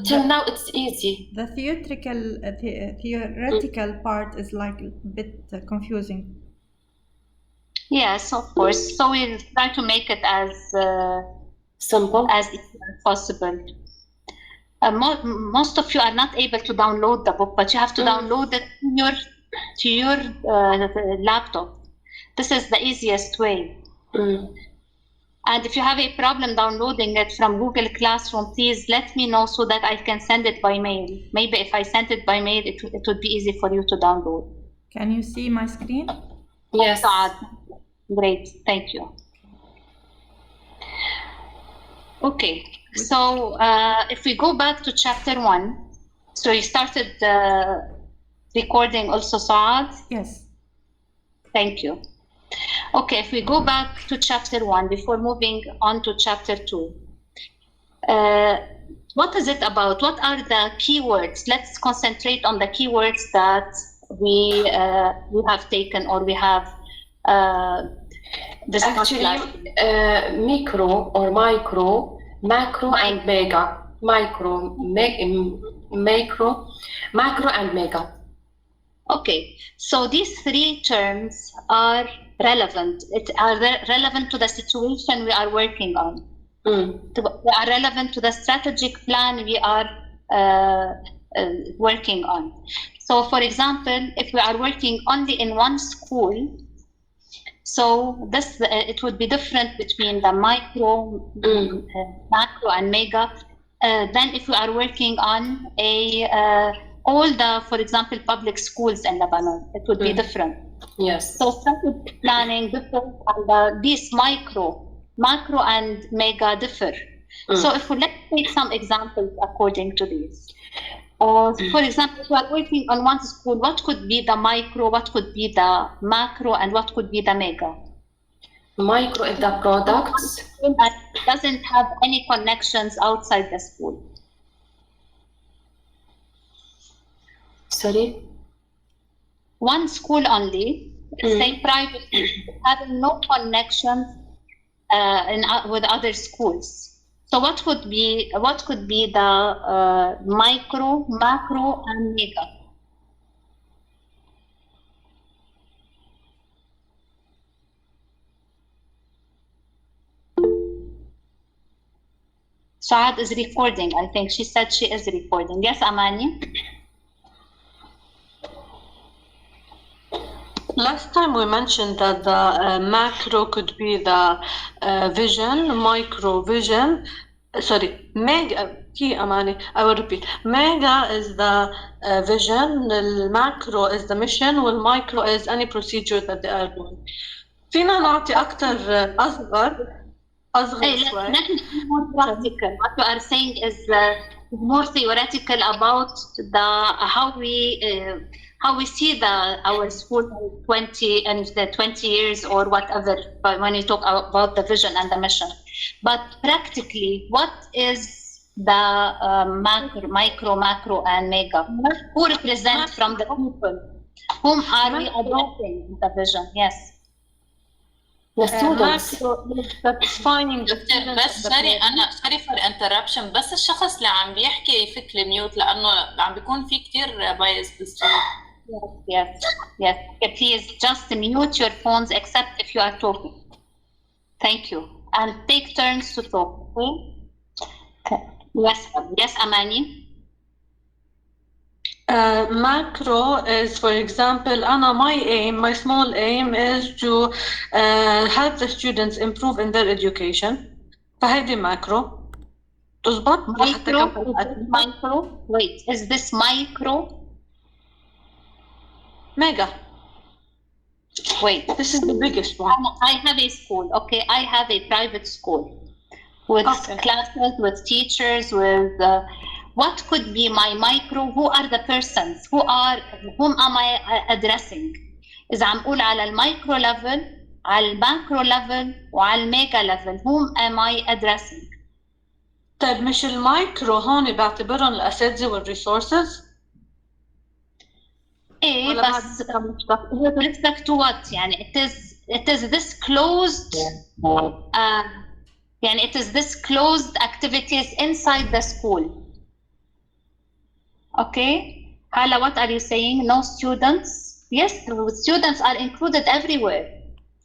Till now it's easy. The theoretical part is like a bit confusing. Yes, of course. So we'll try to make it as Simple. as easy as possible. Most of you are not able to download the book, but you have to download it to your laptop. This is the easiest way. And if you have a problem downloading it from Google Classroom, please let me know so that I can send it by mail. Maybe if I sent it by mail, it would be easy for you to download. Can you see my screen? Yes. Great, thank you. Okay, so if we go back to chapter 1, so you started recording also, Saad? Yes. Thank you. Okay, if we go back to chapter 1 before moving on to chapter 2, what is it about? What are the keywords? Let's concentrate on the keywords that we have taken or we have discussed. Actually, micro or micro, macro and mega. Macro and mega. Okay, so these three terms are relevant. Relevant to the situation we are working on. They are relevant to the strategic plan we are working on. So, for example, if we are working only in one school, so this it would be different between the micro, macro, and mega. Then, if we are working on all the, for example, public schools in Lebanon, it would be different. Yes. So strategic planning differs, and these macro and mega differ. So if we let's take some examples according to these. For example, if we are working on one school, what could be the micro, what could be the macro, and what could be the mega? Micro is the products. That doesn't have any connections outside the school. Sorry? One school only, say private, having no connections with other schools. So what could be the micro, macro, and mega? Saad is recording. I think she said she is recording. Yes, Amani? Last time we mentioned that the macro could be the vision, micro vision. Sorry, mega. Amani, I will repeat. Mega is the vision, the macro is the mission, while micro is any procedure that they are doing. فينا نعطي أكتر أصغر شوي. Let me be more practical. What you are saying is more theoretical about how we see our school in 20 years or whatever, but when you talk about the vision and the mission. But practically, what is the micro, macro, and mega? Who represent from the people? Whom are we addressing the vision? Yes. The students. Satisfying the students. بس sorry for interruption. بس الشخص اللي عم بيحكي يفك الميوت لأنه عم بيكون في كتير بايس بالصوت. Yes. Okay, please just mute your phones except if you are talking. Thank you. And take turns to talk. Okay. Yes, Amani. Macro is, for example, my small aim is to help the students improve in their education. فهيدي macro. تزبط؟ Micro. Wait, is this micro? Mega. Wait. This is the biggest one. I have a school. Okay, I have a private school with classes, with teachers, with. What could be my micro? Who are the persons? Whom am I addressing? إذا عم قول على المايكرو level, على الماكرو level, وعلى الميجا level, whom am I addressing? طيب مش المايكرو هون بعتبرهم الأساتذة والريسورسز؟ إيه بس with respect to what؟ يعني it is this closed يعني it is this closed activities inside the school. Okay. Hala, what are you saying? No students? Yes, students are included everywhere.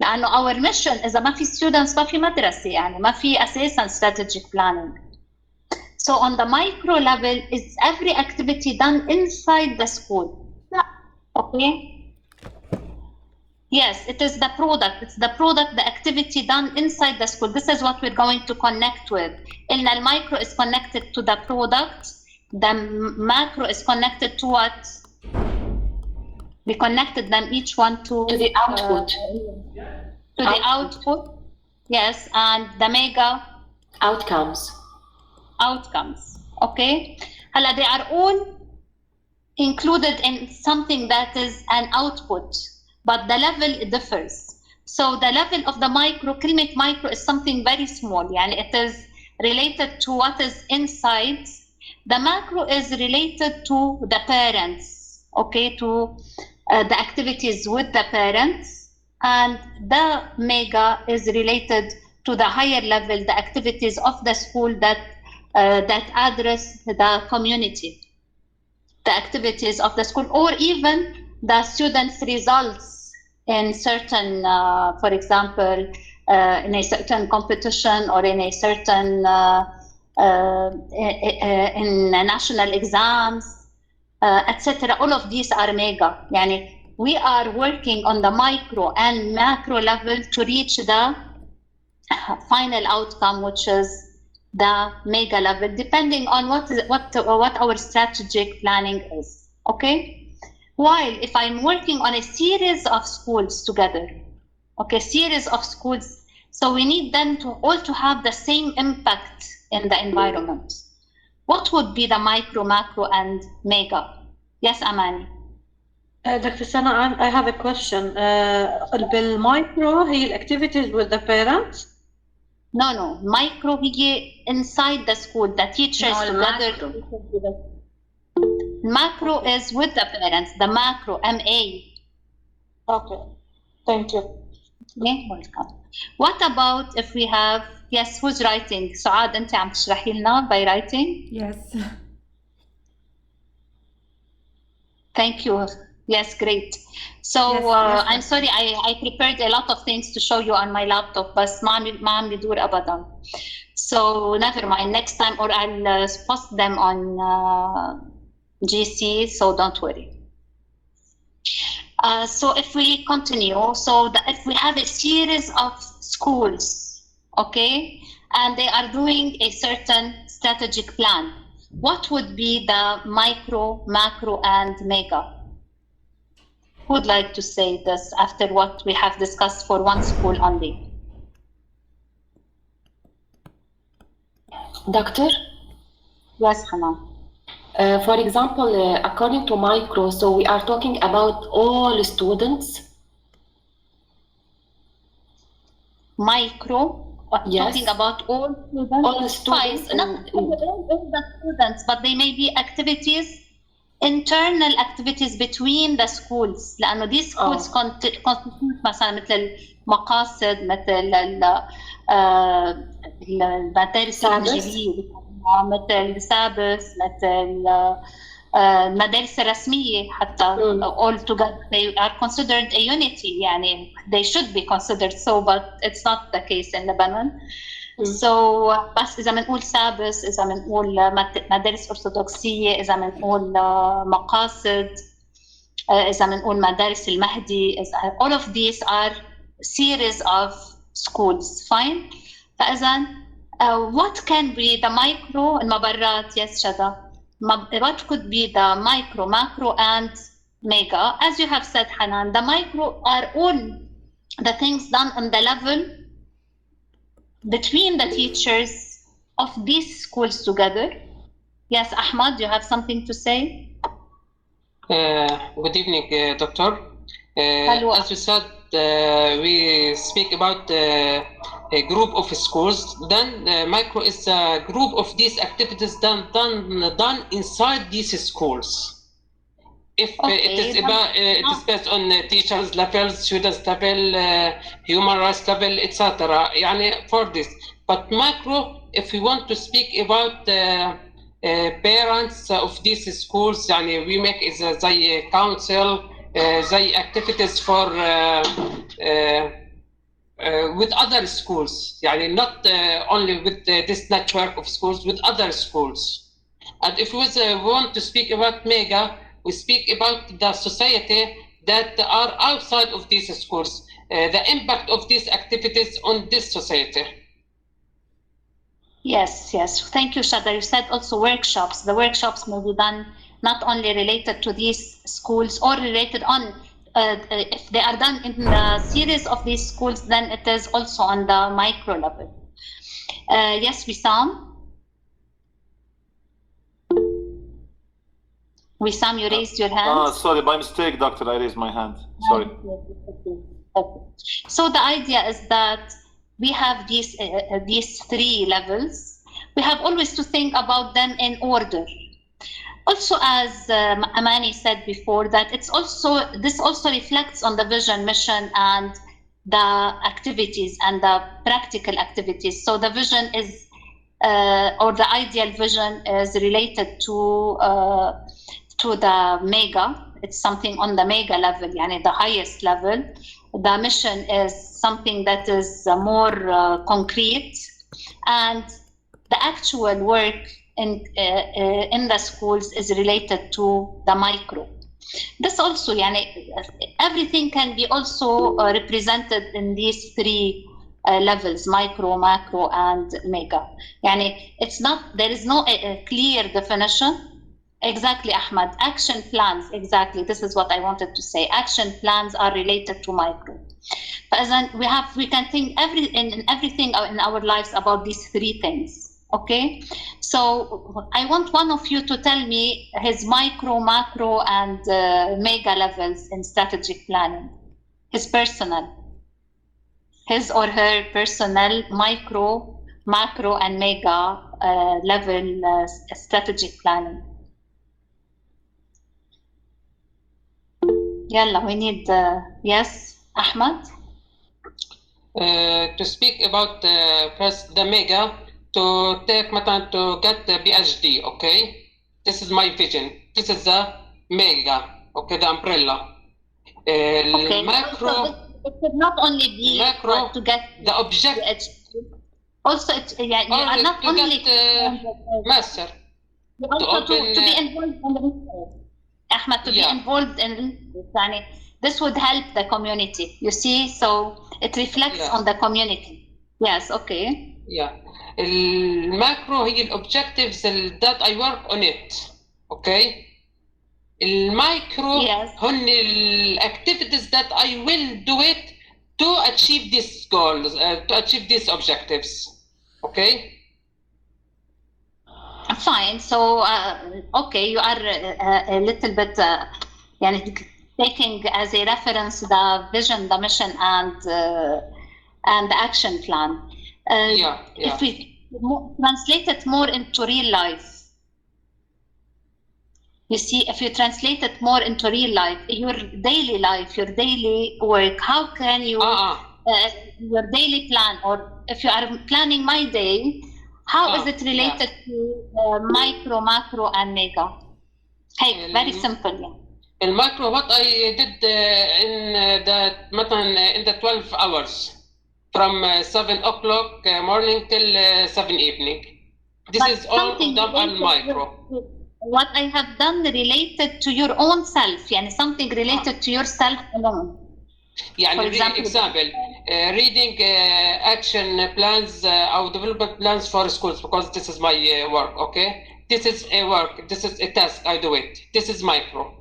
لأنه our mission إذا ما في students ما في مدرسة يعني ما في أساساً strategic planning. So on the micro level, is every activity done inside the school? No. Okay. Yes, it is the product. It's the product, the activity done inside the school. This is what we're going to connect with. And the micro is connected to the product. The macro is connected to what? We connected them each one to the output. To the output. Yes, and the mega Outcomes. Okay. Hala, they are all included in something that is an output, but the level differs. So the level of the micro, كلمة micro is something very small. يعني it is related to what is inside. The macro is related to the parents, okay, to the activities with the parents, and the mega is related to the higher level, the activities of the school that address the community, the activities of the school, or even the students' results in certain, for example, in a certain competition or in a certain in national exams, etc. All of these are mega. Yani we are working on the micro and macro level to reach the final outcome, which is the mega level, depending on what our strategic planning is. Okay. While if I'm working on a series of schools together, okay, series of schools, so we need them to all to have the same impact in the environment. What would be the micro, macro, and mega? Yes, Amani. Dr. Sana, I have a question. بالمايكرو هي الactivities with the parents? No. Micro هي inside the school, the teachers together. Macro is with the parents, the macro, MA. Okay, thank you. Okay, welcome. What about if we have, yes, who's writing? سعاد, أنت عم تشرحي لنا by writing? Yes. Thank you. Yes, great. So Yes, I'm sorry, I prepared a lot of things to show you on my laptop, but ما عم بدور أبدا. So never mind, next time, or I'll post them on GC, so don't worry. So if we continue, so if we have a series of schools, okay, and they are doing a certain strategic plan, what would be the micro, macro, and mega? Who would like to say this after what we have discussed for one school only? Doctor? Yes, Hanan. For example, according to micro, so we are talking about all students. Micro, Yes. talking about all students. All the students. Fine. Not all the students, but they may be activities, internal activities between the schools. لأنه these schools constitute مثلا مثل المقاصد، مثل المدارس الإنجيلية، مثل سابس، مثل المدارس الرسمية حتى all together they are considered a unity. يعني they should be considered so, but it's not the case in Lebanon. So بس إذا بنقول سابس، إذا بنقول مدارس أرثوذكسية، إذا بنقول مقاصد، إذا بنقول مدارس المهدي، all of these are series of schools. Fine. فإذا what can be the micro المبرات? Yes, Shada. What could be the micro, macro, and mega? As you have said, Hanan, the micro are all the things done on the level between the teachers of these schools together. Yes, Ahmad, you have something to say? Good evening, Doctor. As you said, we speak about a group of schools. Then micro is a group of these activities done inside these schools. If it is based on teachers level, students level, human rights level, etc. يعني for this. But macro, if we want to speak about parents of these schools يعني we make زي council زي activities for with other schools يعني not only with this network of schools, with other schools. And if we want to speak about MEGA, we speak about the society that are outside of these schools, the impact of these activities on this society. Yes, yes. Thank you, Shada. You said also workshops. The workshops may be done not only related to these schools or related on, if they are done in the series of these schools, then it is also on the micro level. Yes, Wissam? Wissam, you raised your hand. Sorry, by mistake, doctor, I raised my hand. Sorry. Okay. So the idea is that we have these three levels. We have always to think about them in order. Also, as Amani said before, that this also reflects on the vision, mission, and the activities and the practical activities. So the vision is, or the ideal vision is related to the mega. It's something on the mega level, yani the highest level. The mission is something that is more concrete, and the actual work in the schools is related to the micro. This also, yani, everything can be also represented in these three levels: micro, macro, and mega. Yani, it's not, there is no clear definition. Exactly, Ahmad. Action plans, exactly. This is what I wanted to say. Action plans are related to micro. But then we can think in everything in our lives about these three things. Okay, so I want one of you to tell me his micro, macro, and mega levels in strategic planning. His or her personal micro, macro, and mega level strategic planning. Yalla, we need, yes, Ahmad? To speak about first the mega, to take مثلا to get the PhD, okay? This is my vision. This is the mega, okay, the umbrella. Okay. Macro, So it should not only be macro, to get the objective. PhD. Also, yeah, you are not to only get master. you also to be involved in research. Ahmad, to be involved in research. This would help the community, you see, so it reflects on the community. Yes, okay. Yeah. الماكرو هي الobjectives that I work on it. Okay. المايكرو هن activities that I will do it to achieve these goals, to achieve these objectives. Okay. Fine. So, okay, you are a little bit taking as a reference the vision, the mission, and the action plan. If we translate it more into real life, you see, if you translate it more into real life, your daily life, your daily work, how can you, your daily plan, or if you are planning my day, how is it related to micro, macro, and mega? Hey, very simple. In micro, what I did in the 12 hours, from 7 o'clock morning till 7 evening. This is all done on micro. What I have done related to your own self, يعني something related to yourself alone. For example, reading action plans or development plans for schools, because this is my work, okay? This is a work, this is a task, I do it. This is micro.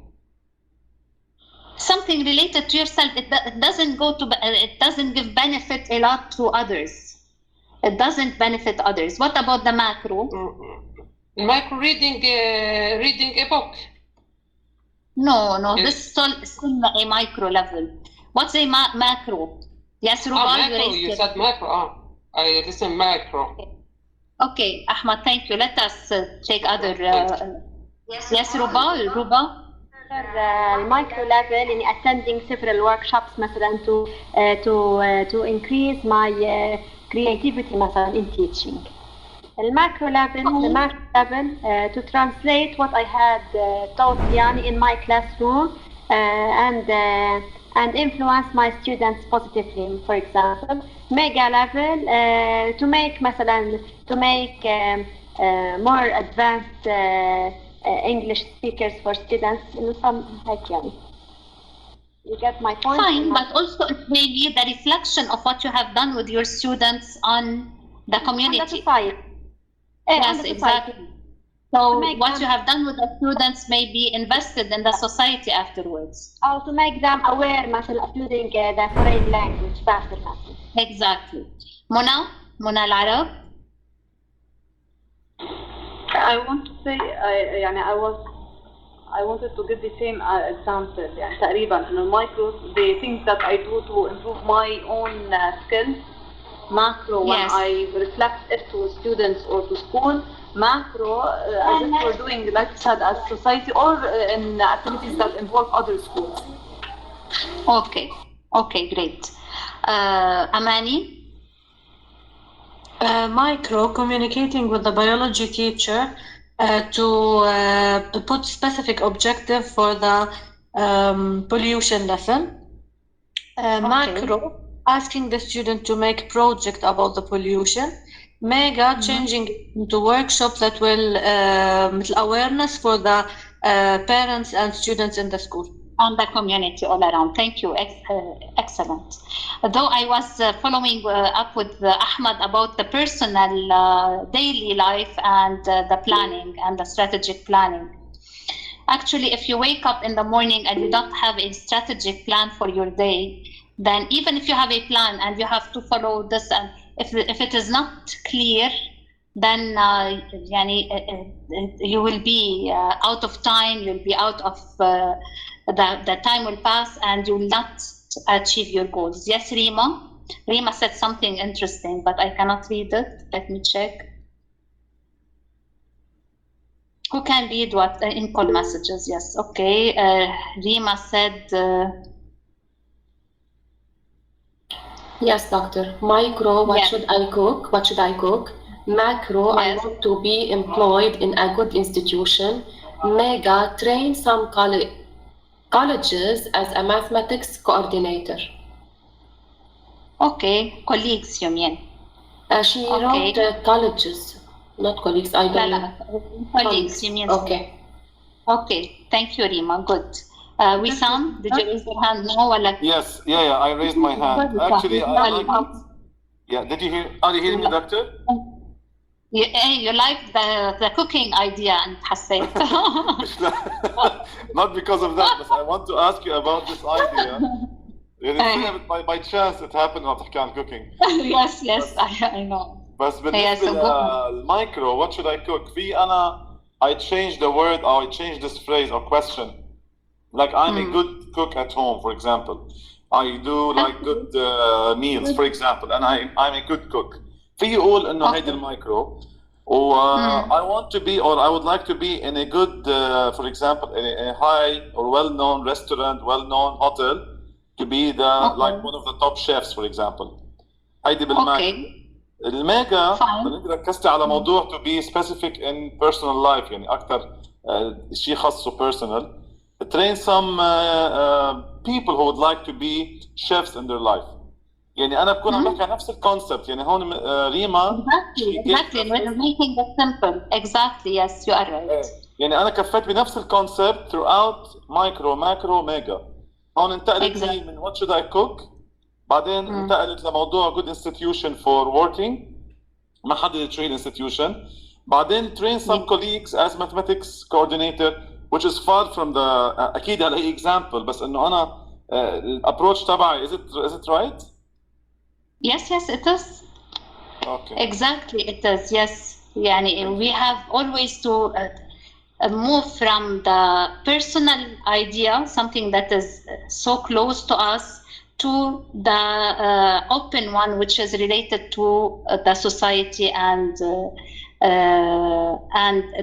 Something related to yourself, it doesn't go to, it doesn't give benefit a lot to others. It doesn't benefit others. What about the macro? Macro reading a book. No, this is still a micro level. What's a macro? Yes, Ruba, you said macro. I listen macro. Okay, Ahmad, thank you. Let us take other. Yes, Ruba. المايكرو ليفل اني attending several workshops مثلا to increase my creativity مثلا in teaching. the macro level to translate what I had taught يعني in my classroom and influence my students positively. For example, mega level to make مثلا more advanced English speakers for students. Some هيك يعني. You get my point? Fine, but also it may be the reflection of what you have done with your students on the community. On the society. Yes, exactly. So what you have done with the students may be invested in the society afterwards. Or to make them aware مثلا using the foreign language faster. Exactly. Mona Al-Arab. I want to say I wanted to give the same example يعني تقريبا إنه micro the things that I do to improve my own skills. Macro when Yes. I reflect it to students or to school. Macro as if we're doing like I said as society or in activities that involve other schools. Okay, great. Amani. Micro, communicating with the biology teacher to put specific objective for the pollution lesson. Macro, asking the student to make project about the pollution. Mega, changing into workshops that will awareness for the parents and students in the school. On the community all around. Thank you. Excellent. Though I was following up with Ahmad about the personal daily life and the planning and the strategic planning. Actually, if you wake up in the morning and you don't have a strategic plan for your day, then even if you have a plan and you have to follow this, and if it is not clear, then you will be out of time, you'll be out of the time will pass and you will not achieve your goals. Yes, Rima said something interesting, but I cannot read it. Let me check. Who can read what in call messages? Yes, okay. Rima said Yes, doctor. Micro, what should I cook? Macro, I want to be employed in a good institution. Mega, train some colleges as a mathematics coordinator. Okay, colleagues, you mean? She wrote colleges, not colleagues. I don't know. Colleagues, you mean? Okay, thank you, Rima. Good. Wissam, did you raise your hand now? Yes, yeah, I raised my hand. Actually, I like it. Yeah, did you hear? Are you hearing me, doctor? You like the cooking idea and Hassan. Not because of that, but I want to ask you about this idea. By chance it happened when تحكي عن cooking. Yes, I know. بس بالنسبة للمايكرو, what should I cook? I changed the word or I changed this phrase or question. Like I'm a good cook at home, for example. I do like good meals, for example, and I'm a good cook. في يقول إنه هيدي المايكرو. I want to be, or I would like to be in a good, for example, a high or well-known restaurant, well-known hotel, to be like one of the top chefs, for example. هيدي بالمايكرو. الميجا ركزت على موضوع to be specific in personal life, يعني أكثر شيء خاصه personal. Train some people who would like to be chefs in their life. يعني أنا بكون عم بحكي عن نفس الكونسبت. يعني هون ريما Exactly. We're making it simple. Exactly. Yes, you are right. يعني أنا كفيت بنفس الكونسبت throughout micro, macro, mega. هون انتقلت لي من what should I cook. بعدين انتقلت لموضوع good institution for working. ما حددت شو هي institution. بعدين train some colleagues as mathematics coordinator, which is far from the أكيد هلا هي example, بس إنه أنا approach تبعي is it right? Yes, it is. Okay. Exactly, it is. Yes, يعني we have always to move from the personal idea, something that is so close to us, to the open one, which is related to the society and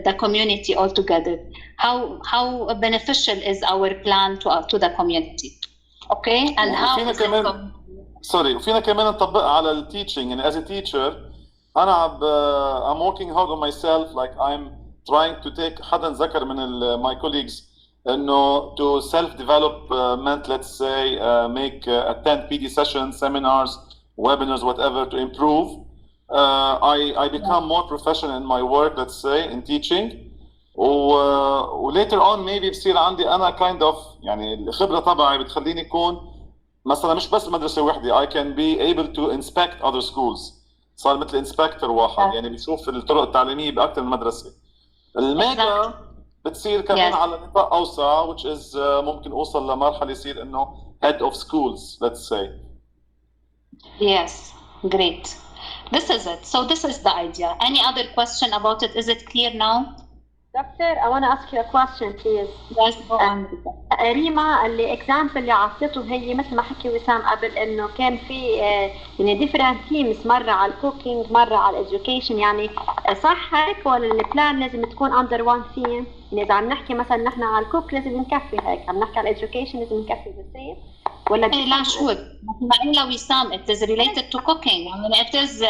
the community altogether. How beneficial is our plan to the community? Okay, and how is sorry, وفينا كمان نطبقها على التيتشنج. يعني as a teacher I'm working hard on myself, like I'm trying to take حدا ذكر من my colleagues انه to self-development, let's say, attend PD sessions, seminars, webinars, whatever, to improve. I become more professional in my work, let's say, in teaching. later on maybe بصير عندي أنا kind of يعني الخبرة تبعي بتخليني أكون مثلا مش بس مدرسة وحدة. I can be able to inspect other schools. صار مثل انسبكتور واحد، يعني بيشوف الطرق التعليمية بأكثر من مدرسة. الميجا بتصير كمان على نطاق أوسع which is ممكن أوصل لمرحلة يصير إنه head of schools, let's say. Yes, great. This is it. So this is the idea. Any other question about it? Is it clear now? Doctor, I want to ask you a question, please. Yes, go on. ريما اللي example اللي عطيته هي مثل ما حكي وسام قبل انه كان في يعني different teams، مرة على الكوكينج مرة على الإديوكيشن، يعني صح هيك ولا البلان لازم تكون under one theme؟ يعني إذا عم نحكي مثلا نحن على الكوك لازم نكفي هيك، عم نحكي على الإديوكيشن لازم نكفي the same ولا؟ لا sure. إلا وسام it is related to cooking. I mean it is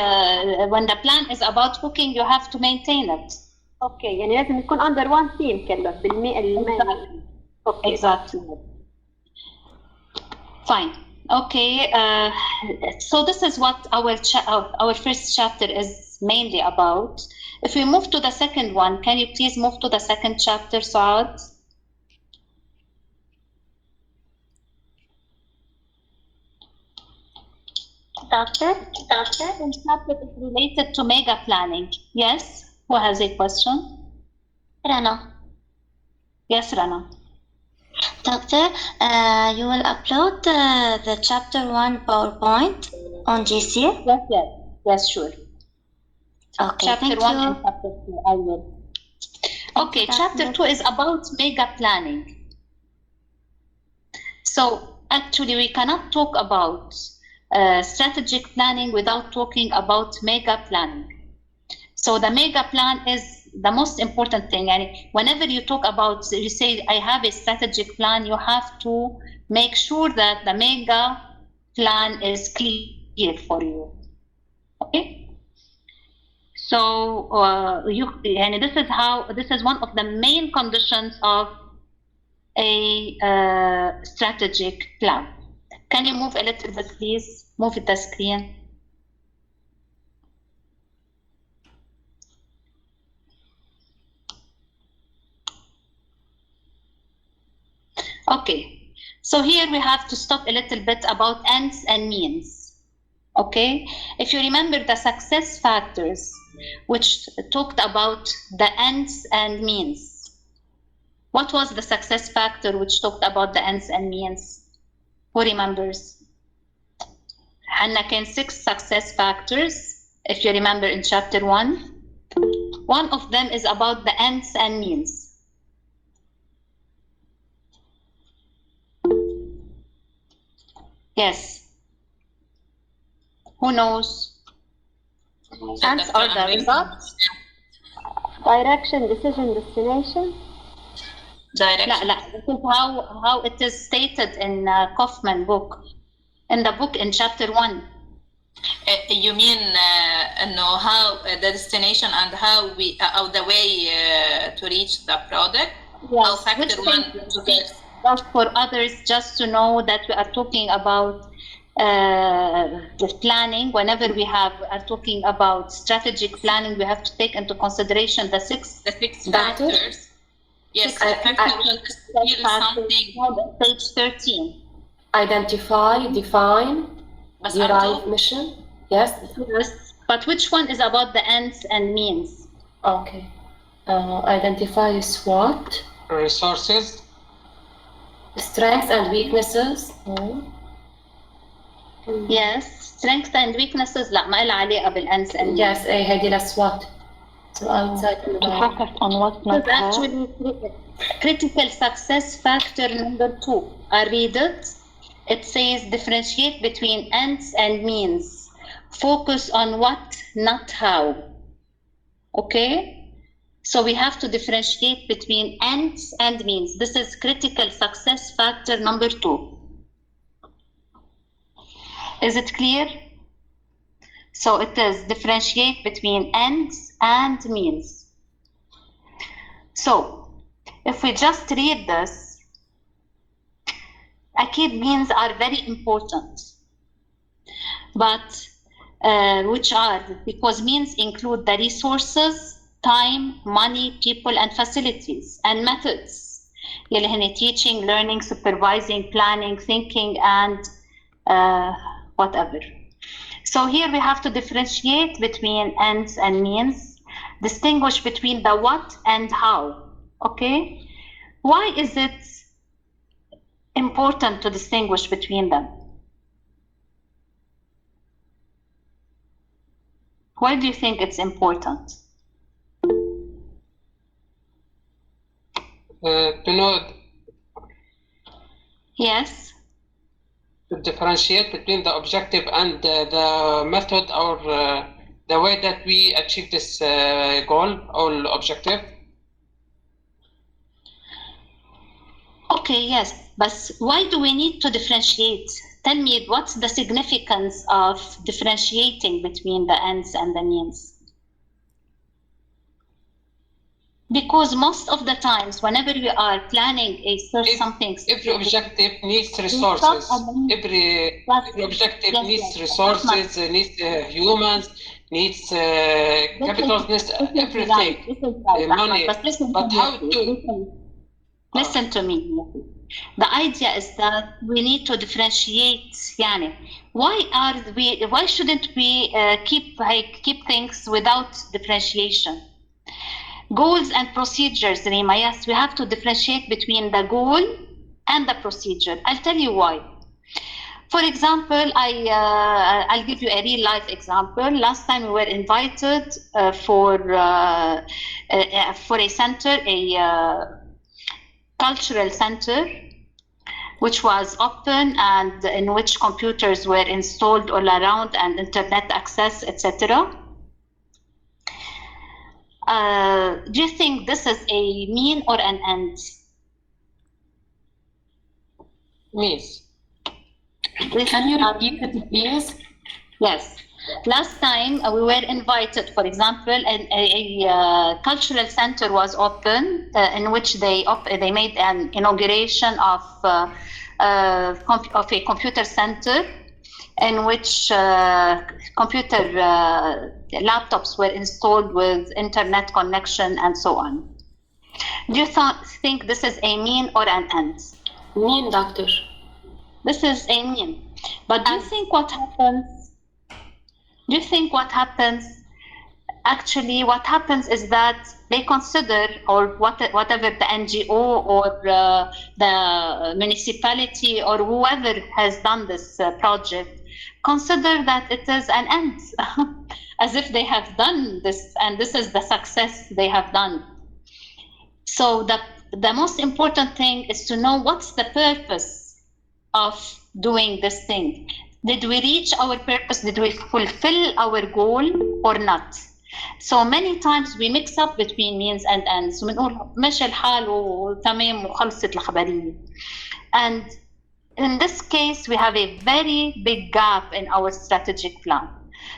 when the plan is about cooking you have to maintain it. اوكي يعني لازم يكون under one theme كله بالمية. Okay. Exactly. Fine. Okay. So this is what our first chapter is mainly about. If we move to the second one, can you please move to the second chapter, Saad? Doctor, The chapter is related to mega planning. Yes. Who has a question? Rana. Yes, Rana. Doctor, you will upload the chapter 1 PowerPoint on GC? Yes, sure. Okay, chapter thank 1 you. and chapter 2, I will. Okay, chapter 2 is about mega planning. So actually we cannot talk about strategic planning without talking about mega planning. So the mega plan is the most important thing. And whenever you talk about, you say, I have a strategic plan, you have to make sure that the mega plan is clear for you. Okay? So this is one of the main conditions of a strategic plan. Can you move a little bit, please? Move the screen. Okay, so here we have to stop a little bit about ends and means. Okay, if you remember the success factors, which talked about the ends and means. What was the success factor which talked about the ends and means? Who remembers? Hanna can 6 success factors, if you remember in chapter 1. One of them is about the ends and means. Yes. Who knows? Ends are the results. Direction, decision, destination. Direction. This is how it is stated in Kaufman book. In the book in chapter 1. You mean how the destination and how we the way to reach the product? Yes. How factor 1 to be. Just for others, just to know that we are talking about the planning. Whenever we are talking about strategic planning, we have to take into consideration the six factors. Yes, something. Page 13. Identify, define, derive mission. Yes. Yes. But which one is about the ends and means? Okay. Identify SWOT. Resources. Strengths and weaknesses. Yes. Strengths and weaknesses. لا ما لها علاقة بالends and yes. هذه للSWOT. So outside to focus on what not actually critical success factor number 2. I read it. It says differentiate between ends and means. Focus on what, not how. Okay? So we have to differentiate between ends and means. This is critical success factor number 2. Is it clear? So it is differentiate between ends and means. So if we just read this, أكيد means are very important, but which are, because means include the resources, time, money, people, and facilities, and methods. يلي هن teaching, learning, supervising, planning, thinking, and whatever. So here we have to differentiate between ends and means, distinguish between the what and how. Okay? Why is it important to distinguish between them? Why do you think it's important? To know, Yes. to differentiate between the objective and the method, or the way that we achieve this goal or objective. Okay, yes, but why do we need to differentiate? Tell me, what's the significance of differentiating between the ends and the means? Because most of the times, whenever we are planning a search something, every objective needs resources. Every objective needs resources, needs humans, needs capital, needs everything, money. But how to? Listen to me. The idea is that we need to differentiate. Yani, why shouldn't we keep things without differentiation? Goals and procedures, Rima. Yes, we have to differentiate between the goal and the procedure. I'll tell you why. For example, I'll give you a real life example. Last time we were invited for a center, a cultural center, which was open and in which computers were installed all around and internet access, etc. Do you think this is a mean or an end? Means. Can you repeat it, please? Yes. Last time we were invited, for example, and a cultural center was open in which they made an inauguration of a computer center in which computer laptops were installed with internet connection and so on. Do you think this is a mean or an end? Mean, doctor. This is a mean. But do you think what happens? Do you think what happens? Actually, what happens is that they consider, or whatever the NGO or the municipality or whoever has done this project, consider that it is an end, as if they have done this and this is the success they have done. So the most important thing is to know what's the purpose of doing this thing. Did we reach our purpose? Did we fulfill our goal or not? So many times we mix up between means and ends. وبنقول ماشي الحال وتمام وخلصت الخبرية. And in this case, we have a very big gap in our strategic plan.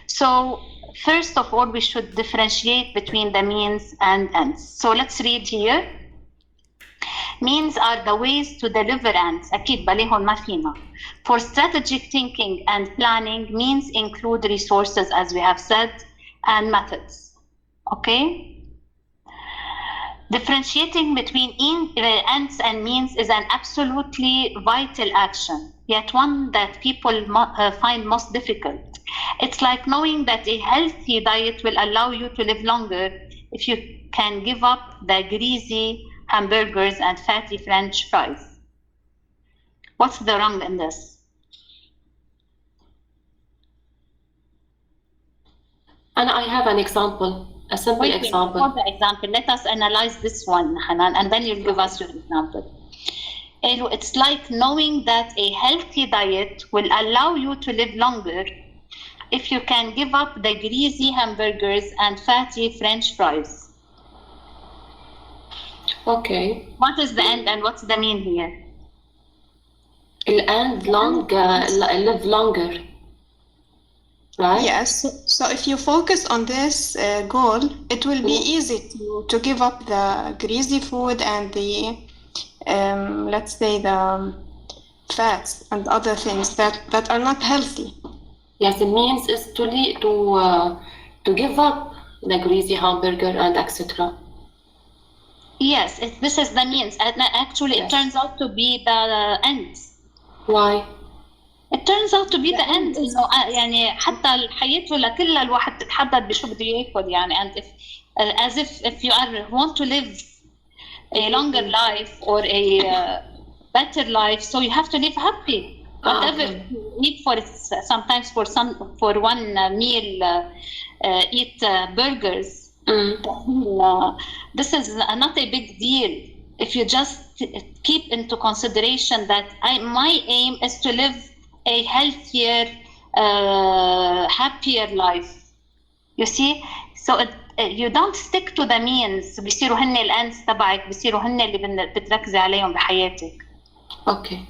So first of all, we should differentiate between the means and ends. So let's read here. Means are the ways to deliver ends. أكيد بليهم ما فينا. For strategic thinking and planning, means include resources, as we have said, and methods. Okay? Differentiating between ends and means is an absolutely vital action, yet one that people find most difficult. It's like knowing that a healthy diet will allow you to live longer if you can give up the greasy hamburgers and fatty French fries. What's the wrong in this? And I have an example, a simple example. For the example, let us analyze this one, Hanan, and then you'll give us your example. It's like knowing that a healthy diet will allow you to live longer if you can give up the greasy hamburgers and fatty French fries. Okay. What is the end and what's the mean here? The end live longer. right? Yes. So if you focus on this goal, it will be easy to give up the greasy food and the, let's say, the fats and other things that are not healthy. Yes, it means is to give up the greasy hamburger and etc. Yes, this is the means. And actually, Yes. it turns out to be the ends. Why? It turns out to be the end. إنه يعني حتى الحياة ولا كلها الواحد تتحدد بشو بده ياكل يعني. And as if you want to live a longer life or a better life, so you have to live happy. Whatever you eat for sometimes for one meal, eat burgers. This is not a big deal if you just keep into consideration that my aim is to live a healthier, happier life. You see, so you don't stick to the means. بيصيروا هن الends تبعك، بيصيروا هن اللي بتركزي عليهم بحياتك. Okay.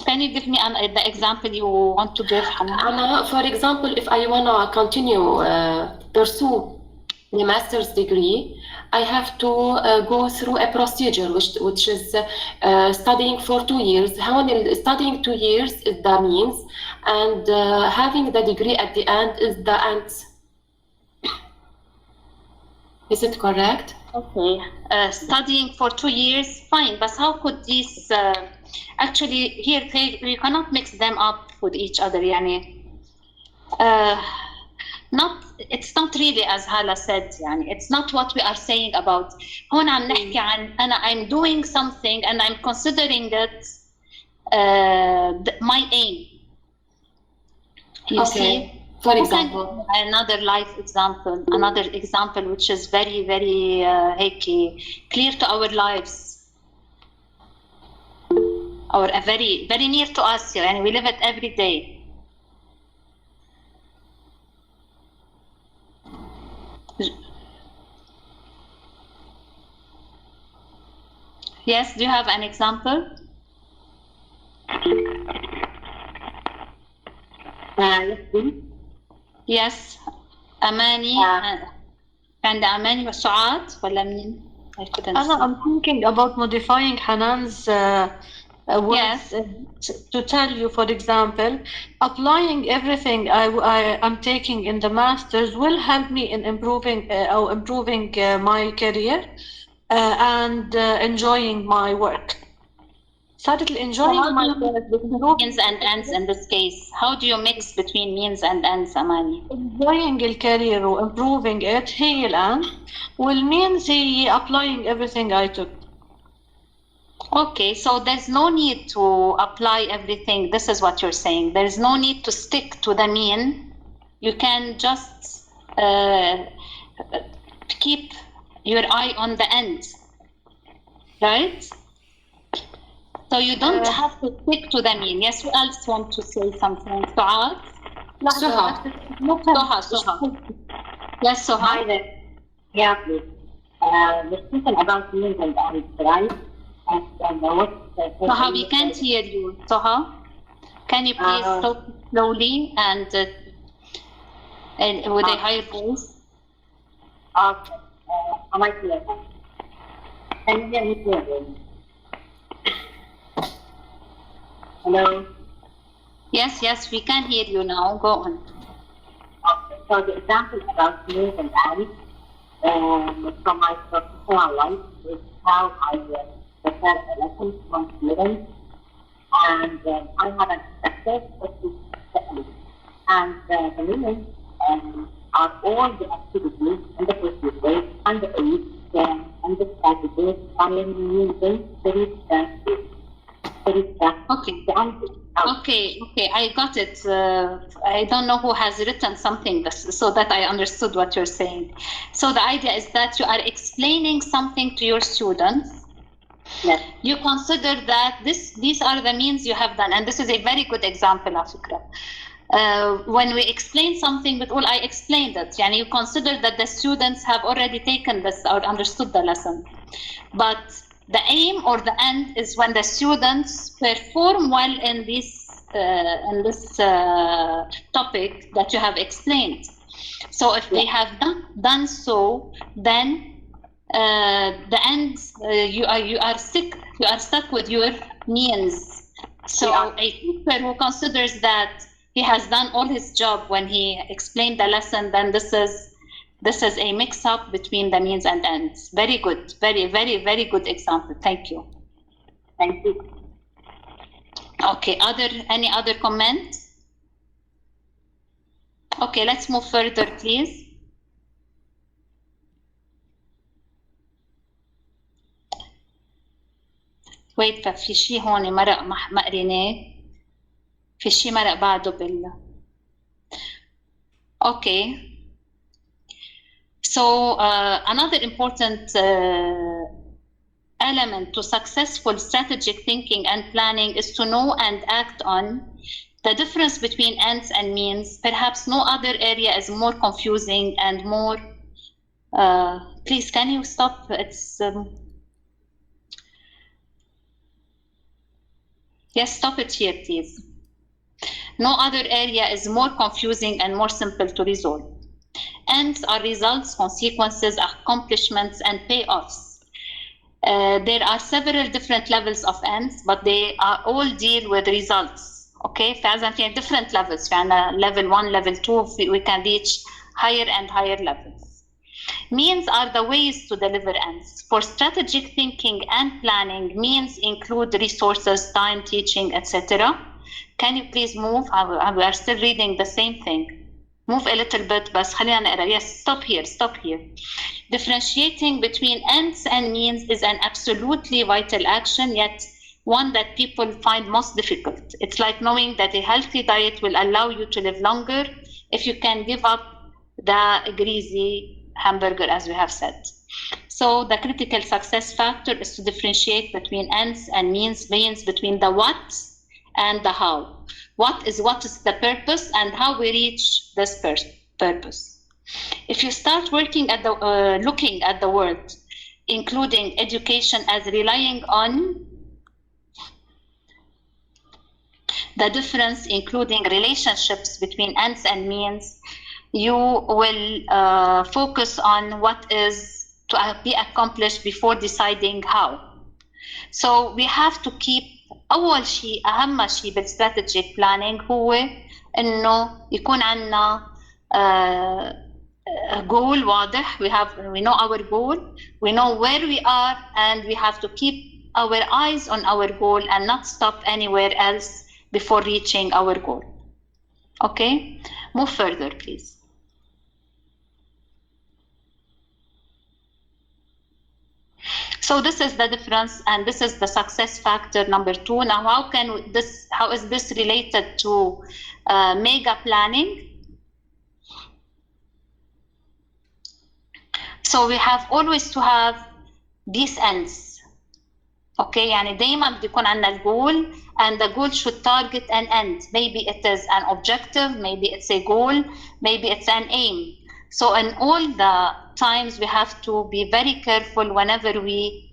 Can you give me the example you want to give, Hanan? For example, if I wanna continue pursue the master's degree, I have to go through a procedure which is studying for 2 years. Studying 2 years is the means, and having the degree at the end is the ends. Is it correct? Okay. Studying for 2 years, fine. But how could these actually here you cannot mix them up with each other? يعني, it's not really as Hala said. يعني, it's not what we are saying about. هون عم نحكي عن I'm doing something and I'm considering it my aim. You see? For example, another example which is very, very clear to our lives, or very, very near to us, and we live it every day. Yes, do you have an example? Yes, Amani. And Amani وسعاد ولا مين؟ I'm thinking about modifying Hanan's words to tell you, for example, applying everything I'm taking in the masters will help me in improving my career and enjoying my work. Started enjoying my means and ends in this case. How do you mix between means and ends, Amani? Enjoying الكارير و improving it هي الآن والmeans هي applying everything I took. Okay, so there's no need to apply everything. This is what you're saying. There's no need to stick to the mean. You can just keep your eye on the end, right? So you don't have to stick to the mean. Yes, who else want to say something? Suad? Suha. Yes, Suha. Hi there. Yeah, please. We're speaking about means and ends, right? And Suha, we can't hear you. Suha, can you please talk slowly and with a higher voice? Okay. Am I clear? Can you hear me clearly? Hello? Yes, we can hear you now. Go on. Okay, so the example about means and ends from my professional life is how I prepare a lesson from students, and I have an success technique. And the means are all the activities and the procedures and the aids and the strategies I am using to reach that. Okay, I got it. I don't know who has written something so that I understood what you're saying. So the idea is that you are explaining something to your students. Yes. You consider that these are the means you have done, and this is a very good example, Afukra. When we explain something with all, I explained it. Yani you consider that the students have already taken this or understood the lesson. But the aim or the end is when the students perform well in these topic that you have explained. So if they have done so, then the ends you are stuck with your means. So a teacher who considers that he has done all his job when he explained the lesson, then this is a mix-up between the means and ends. Very good, very, very, very good example. Thank you. Thank you. Okay, any other comment? Okay, let's move further, please. Wait, في شيء هون مرق ما قريناه. في شيء مرق بعده Okay. So another important element to successful strategic thinking and planning is to know and act on the difference between ends and means. Perhaps no other area is more confusing and more. Please, can you stop? It's yes, stop it here, please. No other area is more confusing and more simple to resolve. Ends are results, consequences, accomplishments, and payoffs. There are several different levels of ends, but they all deal with results. Okay, فعلا في different levels. في level 1, level 2, we can reach higher and higher levels. Means are the ways to deliver ends. For strategic thinking and planning, means include resources, time, teaching, etc. Can you please move? We are still reading the same thing. Move a little bit, بس خلينا نقرا. Yes, stop here. Differentiating between ends and means is an absolutely vital action, yet one that people find most difficult. It's like knowing that a healthy diet will allow you to live longer if you can give up the greasy hamburger, as we have said. So the critical success factor is to differentiate between ends and means between the what and the how. What is the purpose and how we reach this purpose. If you start looking at the world, including education, as relying on the difference, including relationships between ends and means, you will focus on what is to be accomplished before deciding how. So we have to keep أول شيء أهم شيء بالstrategic planning هو إنه يكون عنا goal واضح. We know our goal, we know where we are, and we have to keep our eyes on our goal and not stop anywhere else before reaching our goal. Okay, move further, please. So this is the difference, and this is the success factor number 2. Now, how is this related to mega planning? So we have always to have these ends. Okay, يعني دايما بده يكون عندنا الجول, and the goal should target an end. Maybe it is an objective, maybe it's a goal, maybe it's an aim. So in all the times we have to be very careful whenever we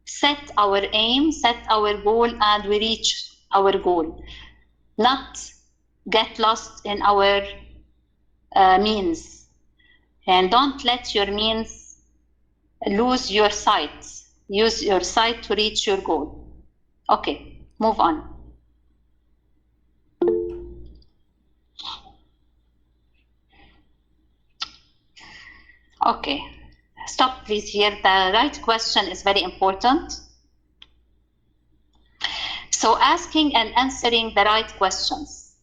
set our aim, set our goal, and we reach our goal. Not get lost in our means. And don't let your means lose your sight. Use your sight to reach your goal. Okay, move on. Okay, stop please here. The right question is very important. So asking and answering the right questions.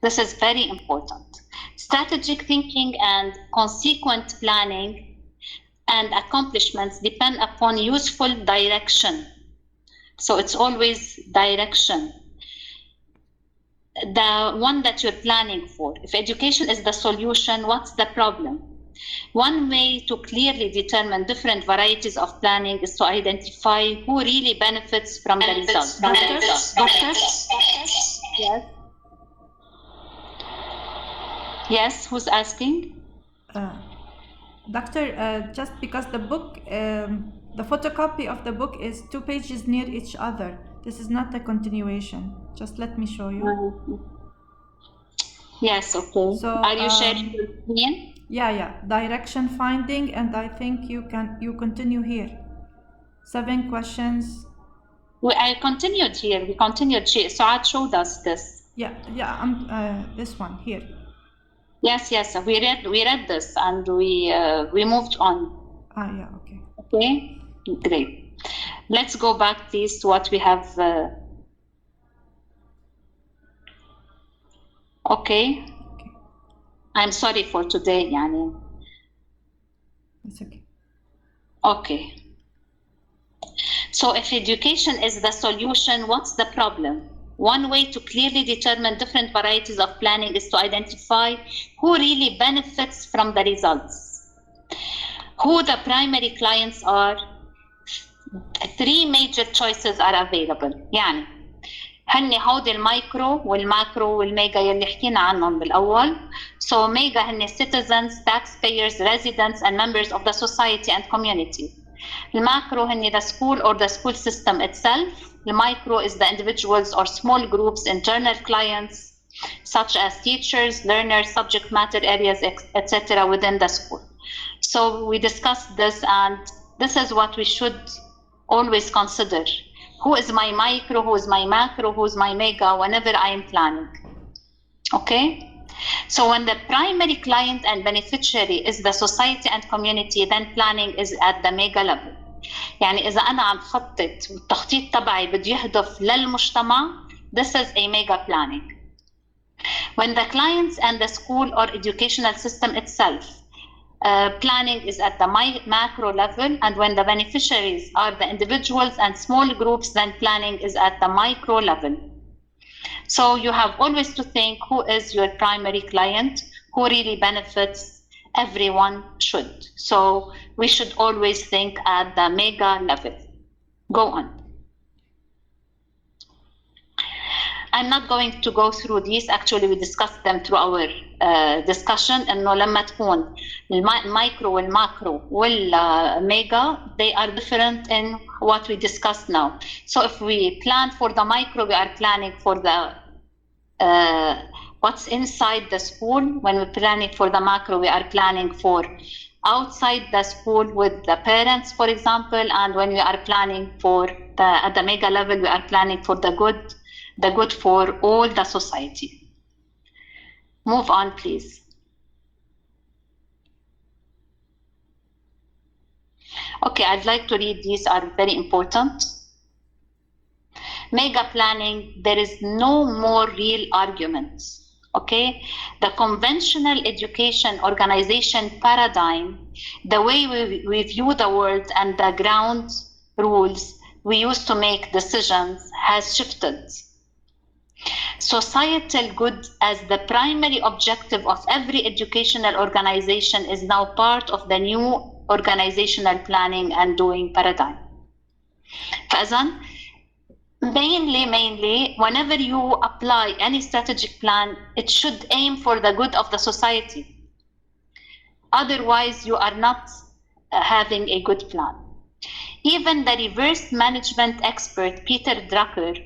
This is very important. Strategic thinking and consequent planning and accomplishments depend upon useful direction. So it's always direction. The one that you're planning for. If education is the solution, what's the problem? One way to clearly determine different varieties of planning is to identify who really benefits from the results. Doctor? Yes. Yes, who's asking? Doctor, just because the book The photocopy of the book is 2 pages near each other. This is not a continuation. Just let me show you. Yes, okay. So, are you sharing your screen? Yeah. Direction finding, and I think you continue here. 7 questions. I continued here. We continued. Suad showed us this. Yeah. This one here. Yes. We read this and we moved on. Yeah. Okay. Okay. Great. Let's go back, please, to what we have. Okay. I'm sorry for today, Yani. It's okay. Okay. So if education is the solution, what's the problem? One way to clearly determine different varieties of planning is to identify who really benefits from the results, who the primary clients are. 3 major choices are available. يعني هن هودي المايكرو والماكرو والميجا يلي حكينا عنهم بالأول. So ميجا هن citizens, taxpayers, residents and members of the society and community. الماكرو هن the school or the school system itself. The micro is the individuals or small groups, internal clients, such as teachers, learners, subject matter areas, etc. within the school. So we discussed this, and this is what we should always consider. Who is my micro, who is my macro, who is my mega, whenever I am planning. Okay? So when the primary client and beneficiary is the society and community, then planning is at the mega level. يعني إذا أنا عم خطط والتخطيط تبعي بده يهدف للمجتمع, this is a mega planning. When the clients and the school or educational system itself, planning is at the macro level, and when the beneficiaries are the individuals and small groups, then planning is at the micro level. So you have always to think who is your primary client, who really benefits. Everyone should. So we should always think at the mega level. Go on. I'm not going to go through these. Actually, we discussed them through our discussion. إنه لما تكون المايكرو والماكرو والميجا, they are different in what we discussed now. So if we plan for the micro, we are planning for the what's inside the school. When we're planning for the macro, we are planning for outside the school with the parents, for example. And when we are planning for at the mega level, we are planning for the good for all the society. Move on, please. Okay, I'd like to read these, are very important. Mega planning, there is no more real arguments. Okay, the conventional education organization paradigm, the way we view the world and the ground rules we use to make decisions has shifted. Societal good as the primary objective of every educational organization is now part of the new organizational planning and doing paradigm. فإذن, mainly, whenever you apply any strategic plan, it should aim for the good of the society. Otherwise, you are not having a good plan. Even the reverse management expert, Peter Drucker,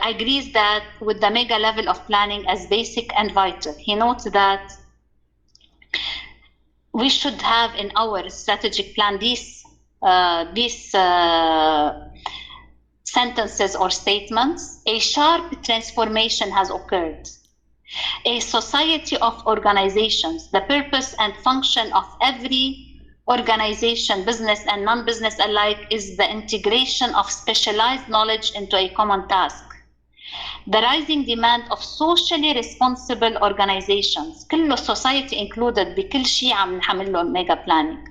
agrees that with the mega level of planning as basic and vital. He notes that we should have in our strategic plan these sentences or statements. A sharp transformation has occurred. A society of organizations, the purpose and function of every organization, business and non-business alike, is the integration of specialized knowledge into a common task. The rising demand of socially responsible organizations, كله society included, بكل شيء عم نحمل له mega planning.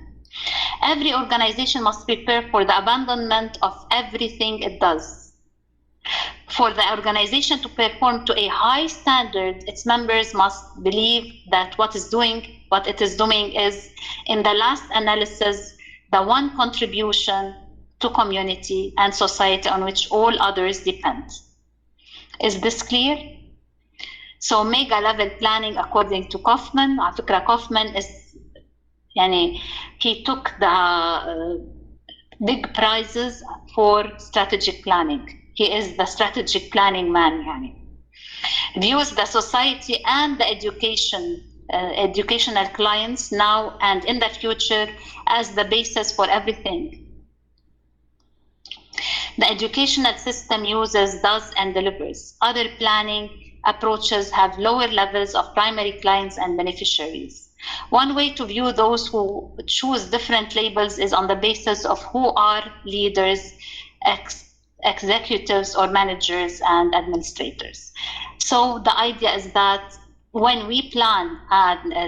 Every organization must prepare for the abandonment of everything it does. For the organization to perform to a high standard, its members must believe that what it is doing is, in the last analysis, the one contribution to community and society on which all others depend. Is this clear? So mega level planning, according to Kaufman, على فكرة Kaufman is, يعني, he took the big prizes for strategic planning. He is the strategic planning man. Yani. Views the society and the educational clients now and in the future as the basis for everything. The educational system uses, does, and delivers. Other planning approaches have lower levels of primary clients and beneficiaries. One way to view those who choose different labels is on the basis of who are leaders, executives, or managers and administrators. So the idea is that when we plan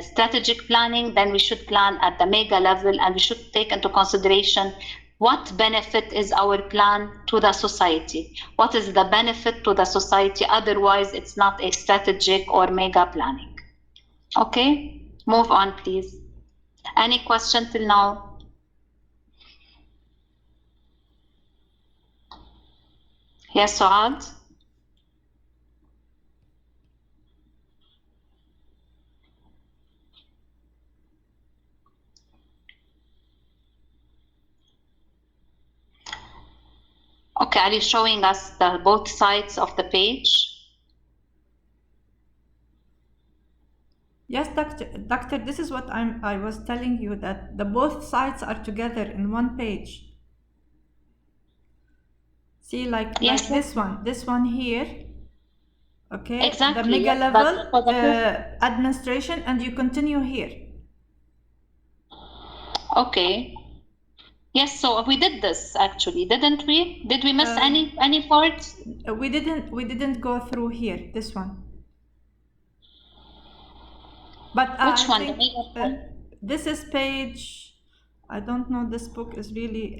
strategic planning, then we should plan at the mega level, and we should take into consideration what benefit is our plan to the society? What is the benefit to the society? Otherwise, it's not a strategic or mega planning. Okay, move on, please. Any question till now? Yes, Suad? Okay, are you showing us both sides of the page? Yes, doctor, this is what I was telling you, that the both sides are together in one page. See, like this one here. Okay, exactly. The mega level administration, and you continue here. Okay. Yes, so we did this actually, didn't we? Did we miss any part? We didn't go through here, this one. But which one? Think, this is page, I don't know, this book is really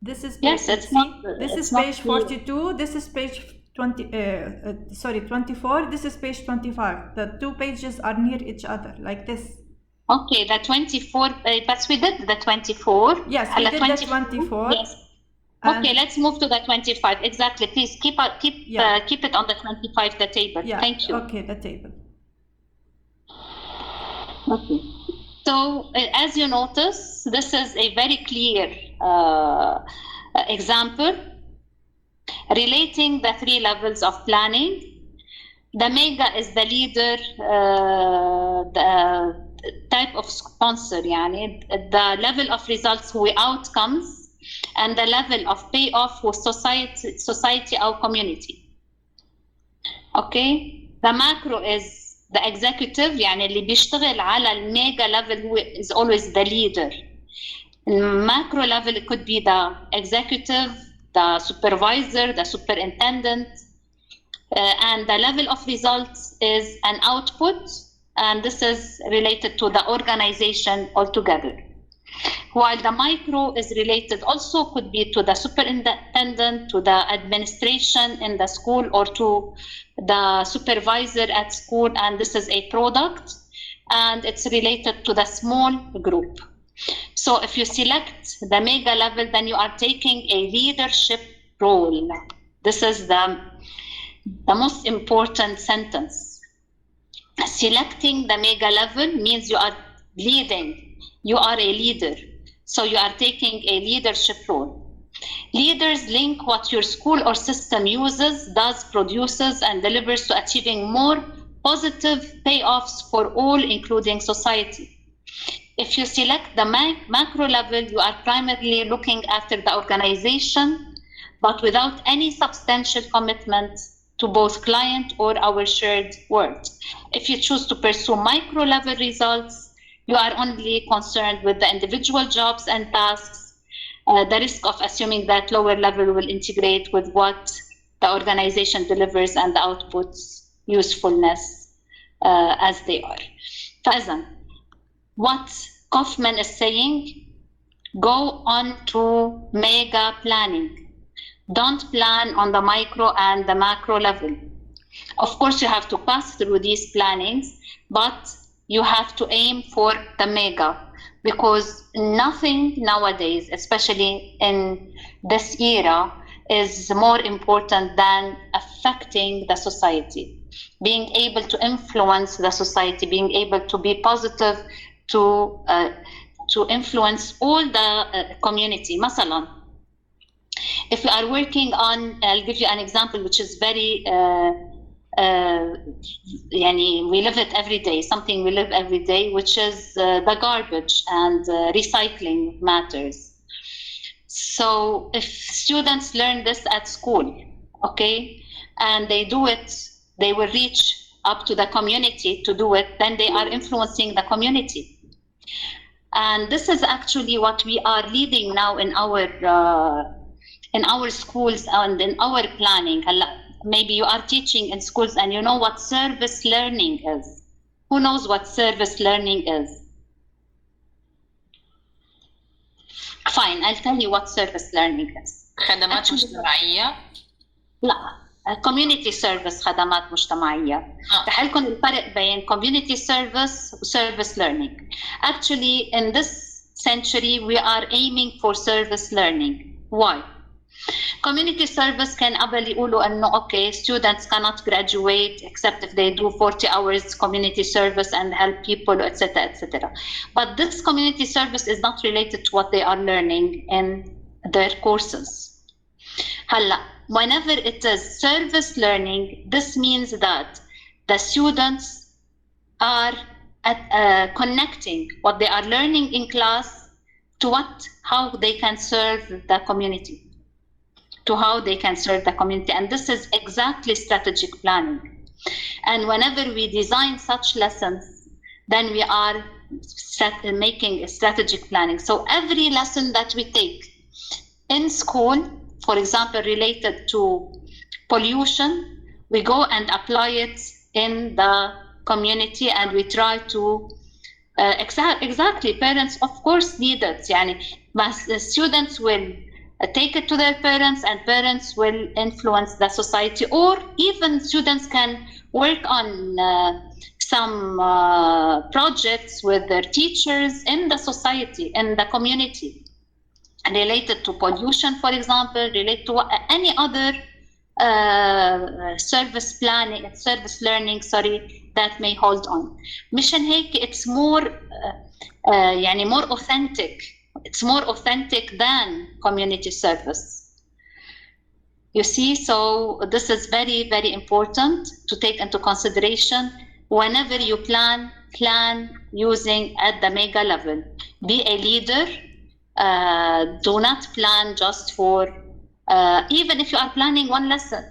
this is page, yes, it's not, this is page 42, this is page 24, this is page 25. The two pages are near each other, like this. Okay, the 24, but we did the 24. Yes, we did the 24. Yes. Okay, let's move to the 25. Exactly. Please keep it on the 25, the table. Yeah. Thank you. Okay, the table. Okay. So, as you notice, this is a very clear example relating the three levels of planning. The mega is the leader, the type of sponsor, yani, the level of results who outcomes, and the level of payoff with society or community. Okay, the macro is the executive, يعني اللي بيشتغل على الميجا level who is always the leader. Macro level, it could be the executive, the supervisor, the superintendent, and the level of results is an output, and this is related to the organization altogether. While the micro is related also could be to the superintendent, to the administration in the school, or to the supervisor at school, and this is a product, and it's related to the small group. So if you select the mega level, then you are taking a leadership role. This is the most important sentence. Selecting the mega level means you are leading. You are a leader. So you are taking a leadership role. Leaders link what your school or system uses, does, produces, and delivers to achieving more positive payoffs for all, including society. If you select the macro level, you are primarily looking after the organization, but without any substantial commitment to both client or our shared world. If you choose to pursue micro level results, you are only concerned with the individual jobs and tasks, the risk of assuming that lower level will integrate with what the organization delivers and the outputs usefulness as they are. فإذن, what Kaufman is saying, go on to mega planning. Don't plan on the micro and the macro level. Of course, you have to pass through these plannings, but you have to aim for the mega, because nothing nowadays, especially in this era, is more important than affecting the society, being able to influence the society, being able to be positive, to to influence all the community. مثلا, if we are working on, I'll give you an example which is very, we live it every day, something we live every day, which is the garbage and recycling matters. So if students learn this at school, okay, and they do it, they will reach up to the community to do it, then they are influencing the community. And this is actually what we are leading now in our schools and in our planning. Maybe you are teaching in schools and you know what service learning is. Who knows what service learning is? Fine, I'll tell you what service learning is. خدمات مجتمعية؟ لا, community service, خدمات مجتمعية. رح لكم الفرق بين community service و service learning. Actually, in this century, we are aiming for service learning. Why? Community service كان قبل يقولوا إنه okay, students cannot graduate except if they do 40 hours community service and help people, etc., etc. But this community service is not related to what they are learning in their courses. هلا, whenever it is service learning, this means that the students are connecting what they are learning in class to how they can serve the community. And this is exactly strategic planning. And whenever we design such lessons, then we are making a strategic planning. So every lesson that we take in school, for example, related to pollution, we go and apply it in the community, and we try to exactly, parents of course need it. The students will take it to their parents, and parents will influence the society, or even students can work on some projects with their teachers in the society, in the community, related to pollution, for example, related to any other service learning, that may hold on. مشان هيك it's more more authentic. It's more authentic than community service. You see, so this is very, very important to take into consideration whenever you plan using at the mega level. Be a leader. Do not plan just for, even if you are planning one lesson.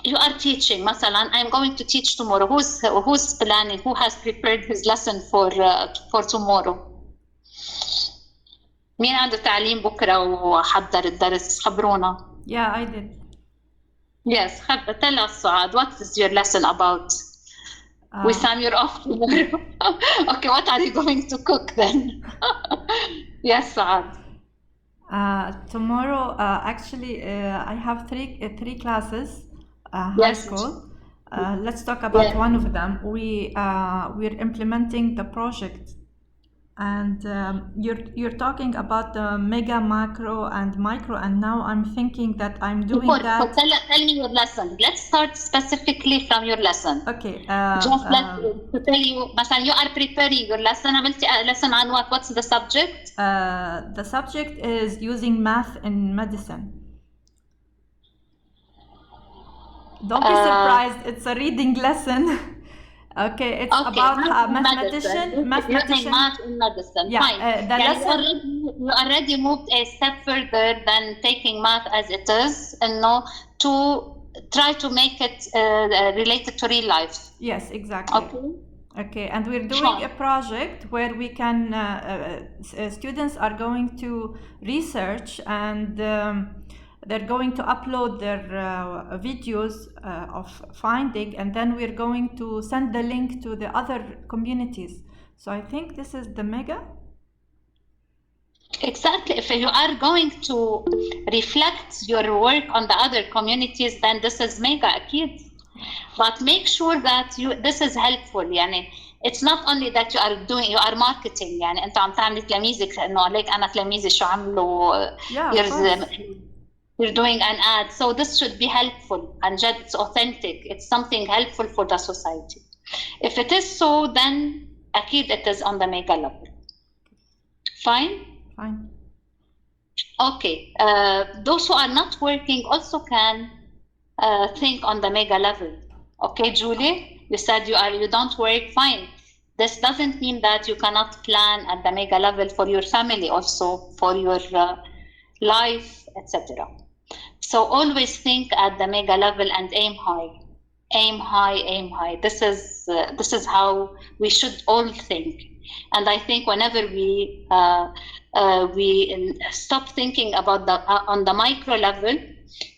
You are teaching, مثلا, I'm going to teach tomorrow. Who's planning? Who has prepared his lesson for tomorrow? مين عنده تعليم بكرة وحضر الدرس؟ خبرونا. Yeah, I did. Yes, tell us, Saad, what is your lesson about? Wissam, you're off tomorrow. Okay, what are you going to cook then? Yes, Saad. Tomorrow, actually, I have three classes, high Yes. school. Let's talk about one of them. We're implementing the project. And you're talking about the mega, macro, and micro, and now I'm thinking that I'm doing that. Tell me your lesson. Let's start specifically from your lesson. Okay. Just to tell you, مثلا, you are preparing your lesson. عملتي lesson on what? What's the subject? The subject is using math in medicine. Don't be surprised. It's a reading lesson. Okay, it's about mathematician. Using math in medicine. Yeah, fine. the lesson. You already moved a step further than taking math as it is, and to try to make it related to real life. Yes, exactly. Okay, and we're doing a project where we can. Students are going to research, and they're going to upload their videos of finding, and then we're going to send the link to the other communities. So I think this is the mega. Exactly. If you are going to reflect your work on the other communities, then this is mega, أكيد. But make sure that this is helpful. It's not only that you are marketing. أنت عم تعملي تلاميذك إنه عليك أنا تلاميذي شو عملوا. You're doing an ad, so this should be helpful, and it's authentic. It's something helpful for the society. If it is so, then أكيد it is on the mega level. Fine? Fine. Okay. Those who are not working also can think on the mega level. Okay, Julie? You said you don't work. Fine. This doesn't mean that you cannot plan at the mega level for your family also, for your life, etc. So always think at the mega level and aim high. Aim high, aim high. This is how we should all think. And I think whenever we stop thinking about on the micro level,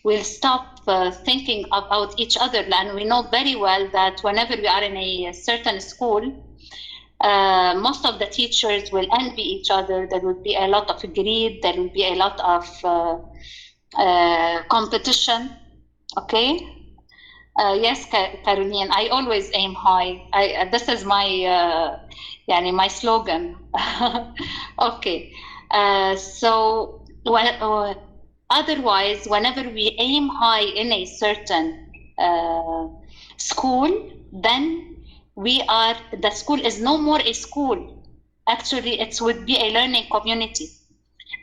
we'll stop thinking about each other. And we know very well that whenever we are in a certain school, most of the teachers will envy each other. There will be a lot of greed. There will be a lot of competition. Okay. Yes, Caroline, I always aim high. This is my my slogan. Okay. So otherwise, whenever we aim high in a certain school, then the school is no more a school. Actually, it would be a learning community.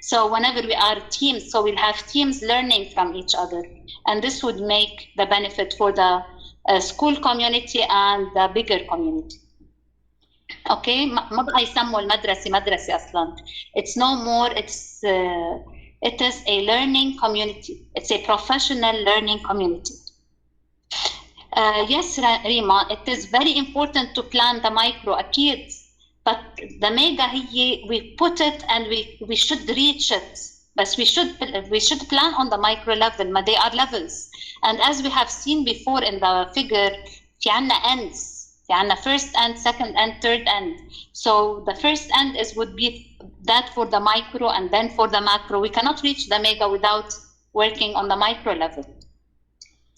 So whenever we are teams, so we'll have teams learning from each other. And this would make the benefit for the school community and the bigger community. Okay, ما بقى يسموا المدرسة مدرسة أصلاً. It's no more, it is a learning community. It's a professional learning community. Yes, Rima, it is very important to plan the micro أكيد. But the mega we put it and we should reach it. But we should plan on the micro level. They are levels. And as we have seen before in the figure, في عنا ends. في عنا first end, second end, third end. So the first end would be that for the micro and then for the macro. We cannot reach the mega without working on the micro level.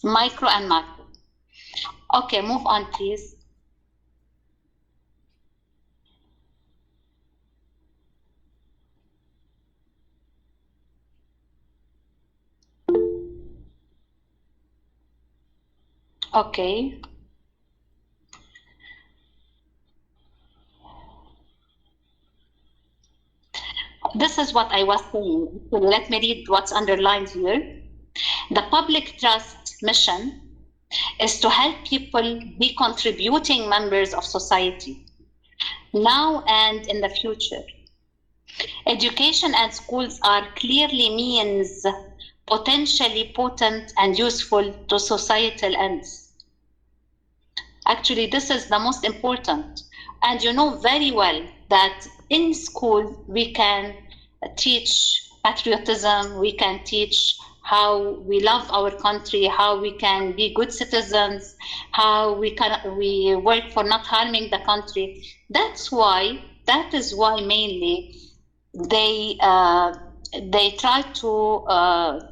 Micro and macro. Okay, move on, please. Okay. This is what I was saying. Let me read what's underlined here. The public trust mission is to help people be contributing members of society, now and in the future. Education and schools are clearly means potentially potent and useful to societal ends. Actually, this is the most important. And you know very well that in school, we can teach patriotism, we can teach how we love our country, how we can be good citizens, how we work for not harming the country. That is why mainly they try to,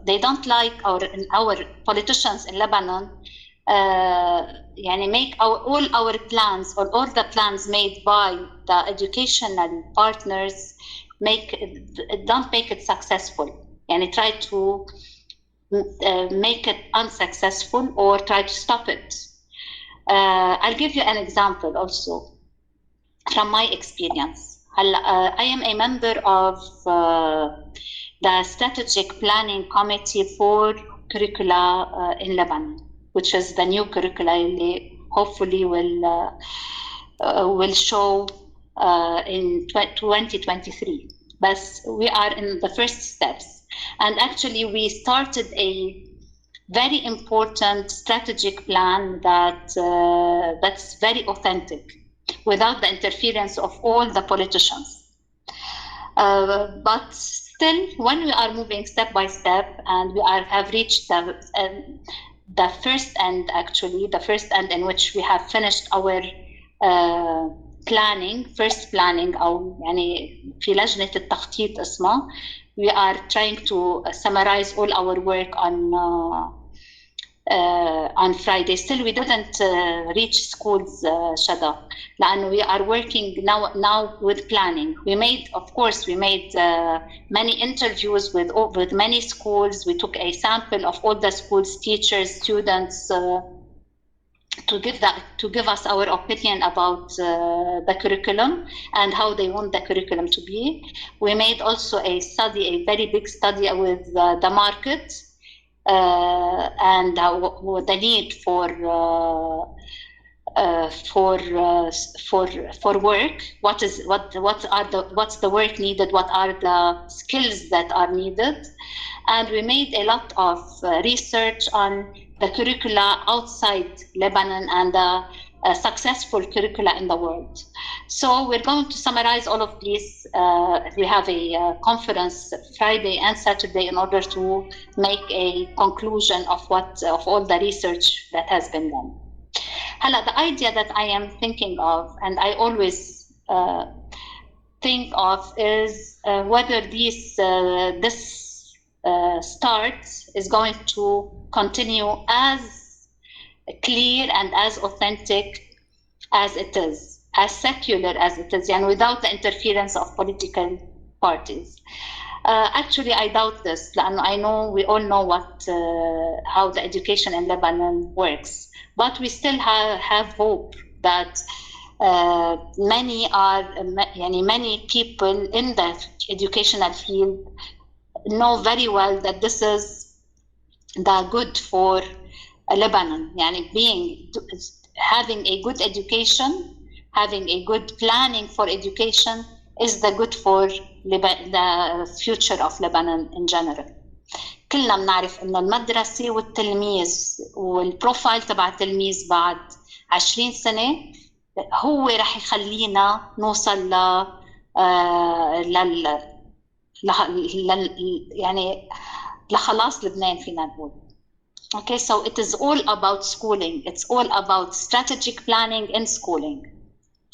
they don't like our politicians in Lebanon make all our plans or all the plans made by the educational partners don't make it successful. Try to make it unsuccessful or try to stop it. I'll give you an example also from my experience. I am a member of the Strategic Planning Committee for Curricula in Lebanon, which is the new curricula hopefully will show in 2023. But we are in the first steps. And actually, we started a very important strategic plan that's very authentic, without the interference of all the politicians. But still, when we are moving step by step, and we have reached the first end, actually, the first end in which we have finished our first planning, أو في لجنة التخطيط اسمها. We are trying to summarize all our work on Friday. Still, we didn't reach schools, Shada, and we are working now with planning. We made many interviews with many schools. We took a sample of all the schools, teachers, students, to give us our opinion about the curriculum and how they want the curriculum to be. We made also a study, a very big study with the market and the need for work. What's the work needed? What are the skills that are needed? And we made a lot of research on the curricula outside Lebanon and the successful curricula in the world. So we're going to summarize all of these. We have a conference Friday and Saturday in order to make a conclusion of all the research that has been done. The idea that I am thinking of, and I always think of, is whether this start is going to continue as clear and as authentic as it is, as secular as it is, and without the interference of political parties. Actually, I doubt this. I know we all know how the education in Lebanon works, but we still have hope that many people in the educational field know very well that this is the good for Lebanon. Having a good education, having a good planning for education is the good for the future of Lebanon in general. كلنا بنعرف إنه المدرسة والتلميذ والبروفايل تبع التلميذ بعد 20 سنة هو رح يخلينا نوصل لخلاص لبنان فينا نقول. Okay, so it is all about schooling. It's all about strategic planning in schooling.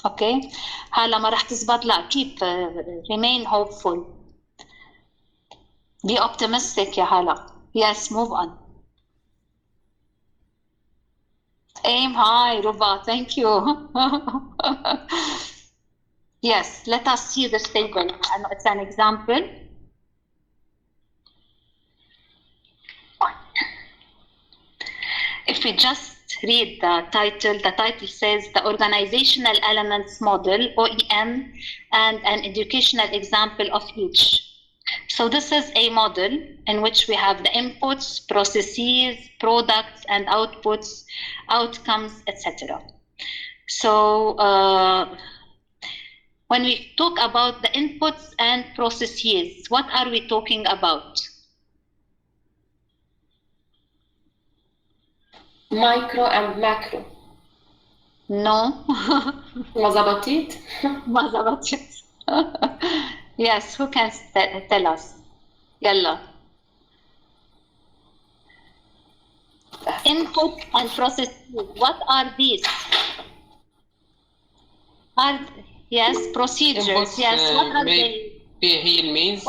Okay, هلا ما رح تزبط. لا, keep remain hopeful. Be optimistic يا هلا. Yes, move on. Aim high, Ruba. Thank you. Yes, let us see this table. It's an example. If we just read the title says the Organizational Elements Model, OEM, and an educational example of each. So this is a model in which we have the inputs, processes, products, and outputs, outcomes, etc. So when we talk about the inputs and processes, what are we talking about? Micro and macro. No. ما زبطت؟ ما زبطت. Yes, who can tell us? Yalla. Input and process. What are these? Yes, procedures. Inputs, yes, what are they? هي المينز.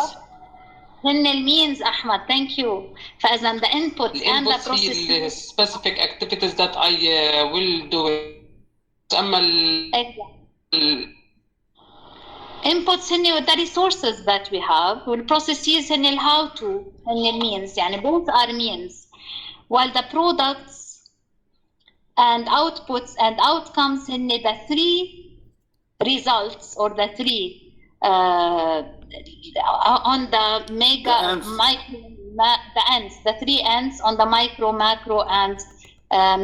هن المينز أحمد. Thank you. فإذا the inputs and the processes. هي specific activities that I will do. أما inputs هن the resources that we have, والprocesses هن ال how to, هن ال means. يعني both are means. While the products and outputs and outcomes هن the three results or the three on the mega, micro, the ends, the three ends on the micro, macro, and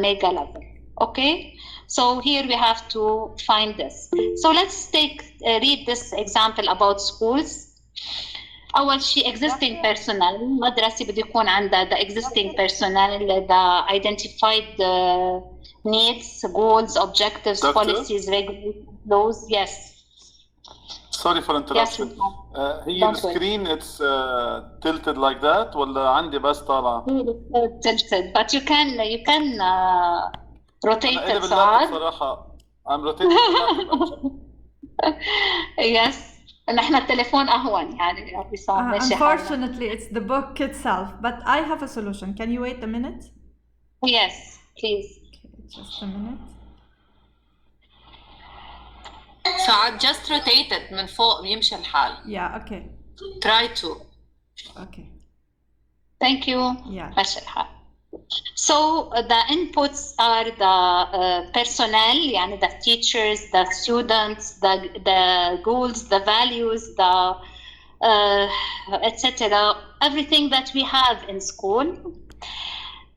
mega level. Okay, so here we have to find this. So let's read this example about schools. أول شيء existing personnel. مدرسة بده يكون عندها the existing personnel, the identified needs, goals, objectives, Doctor? policies, regulations, laws. Yes. Sorry for interruption. Yes, هي السكرين it's tilted like that ولا عندي بس طالعة؟ tilted, but you can rotate أنا it صار. صراحة I'm rotating. Yes. نحن التليفون أهون يعني. Unfortunately, it's the book itself, but I have a solution. Can you wait a minute? Yes, please. Okay, just a minute. ساعات just rotate it من فوق بيمشي الحال. Yeah, okay. Try to. Okay. Thank you. Yeah. ماشي الحال. So the inputs are the personnel, يعني the teachers, the students, the goals, the values, the etc. Everything that we have in school.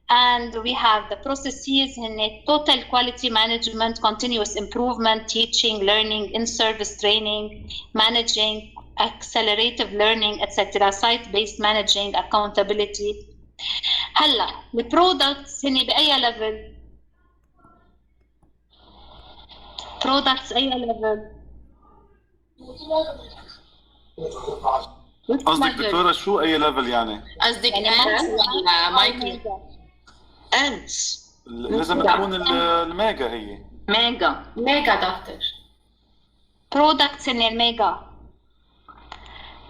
And we have the processes in total quality management, continuous improvement, teaching, learning, in-service training, managing, accelerative learning, etc. Site-based managing, accountability. هلا البرودكتس هن بأي ليفل؟ برودكتس أي ليفل؟ قصدك دكتورة شو أي ليفل يعني؟ قصدك أنت ولا مايكرو؟ أنت لازم تكون الميجا هي. ميجا دكتور. برودكتس هن الميجا.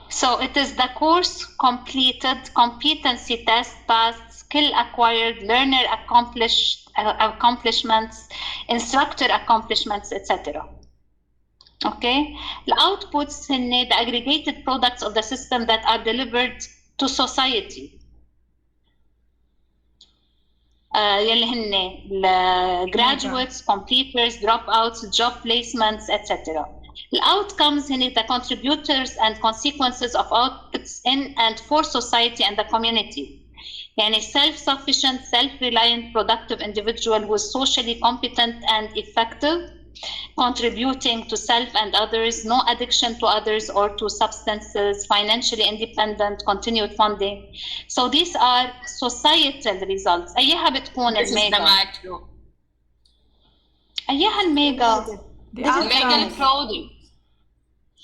So it is the course completed, competency test passed, skill acquired, learner accomplishments, instructor accomplishments, etc. Okay? The outputs in the aggregated products of the system that are delivered to society. يلي هن graduates, completers, dropouts, job placements, etc. The outcomes in the contributors and consequences of outputs in and for society and the community. Yani self-sufficient, self-reliant, productive individual who is socially competent and effective, contributing to self and others, no addiction to others or to substances, financially independent, continued funding. So these are societal results. أيها بتكون الميجا؟ أيها الميجا؟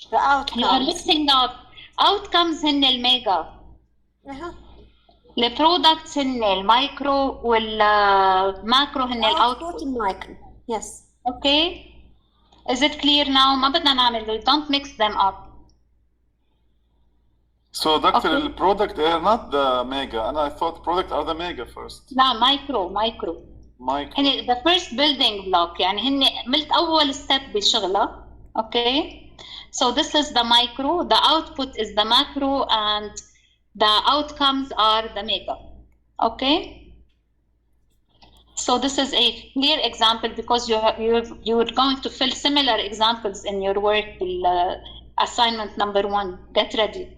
The outcomes. You are mixing up. Outcomes هن الميجا. البرودكتس هن المايكرو والماكرو هن الاوتبوت. المايكرو. Yes. Okay. Is it clear now? ما بدنا نعمل. Don't mix them up. So doctor, the product are not the mega, and I thought product are the mega first. لا مايكرو. هن the first building block. يعني هن عملت أول step بالشغلة. Okay. So this is the micro. The output is the macro, and the outcomes are the mega. Okay. So this is a clear example because you're going to fill similar examples in your work. Assignment number 1. Get ready.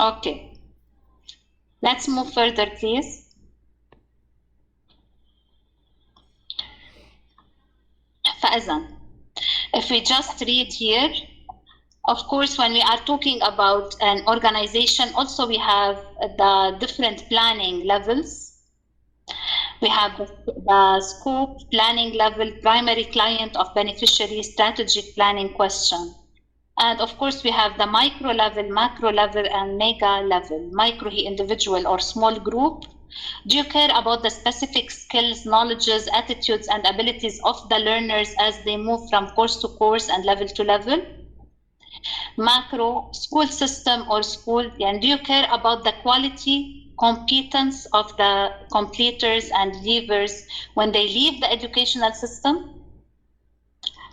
Okay. Let's move further, please. فإذا, if we just read here, of course, when we are talking about an organization, also we have the different planning levels. We have the scope, planning level, primary client of beneficiary, strategic planning question. And of course, we have the micro level, macro level, and mega level. Micro, individual or small group. Do you care about the specific skills, knowledges, attitudes, and abilities of the learners as they move from course to course and level to level? Macro, school system or school, and do you care about the quality, competence of the completers and leavers when they leave the educational system?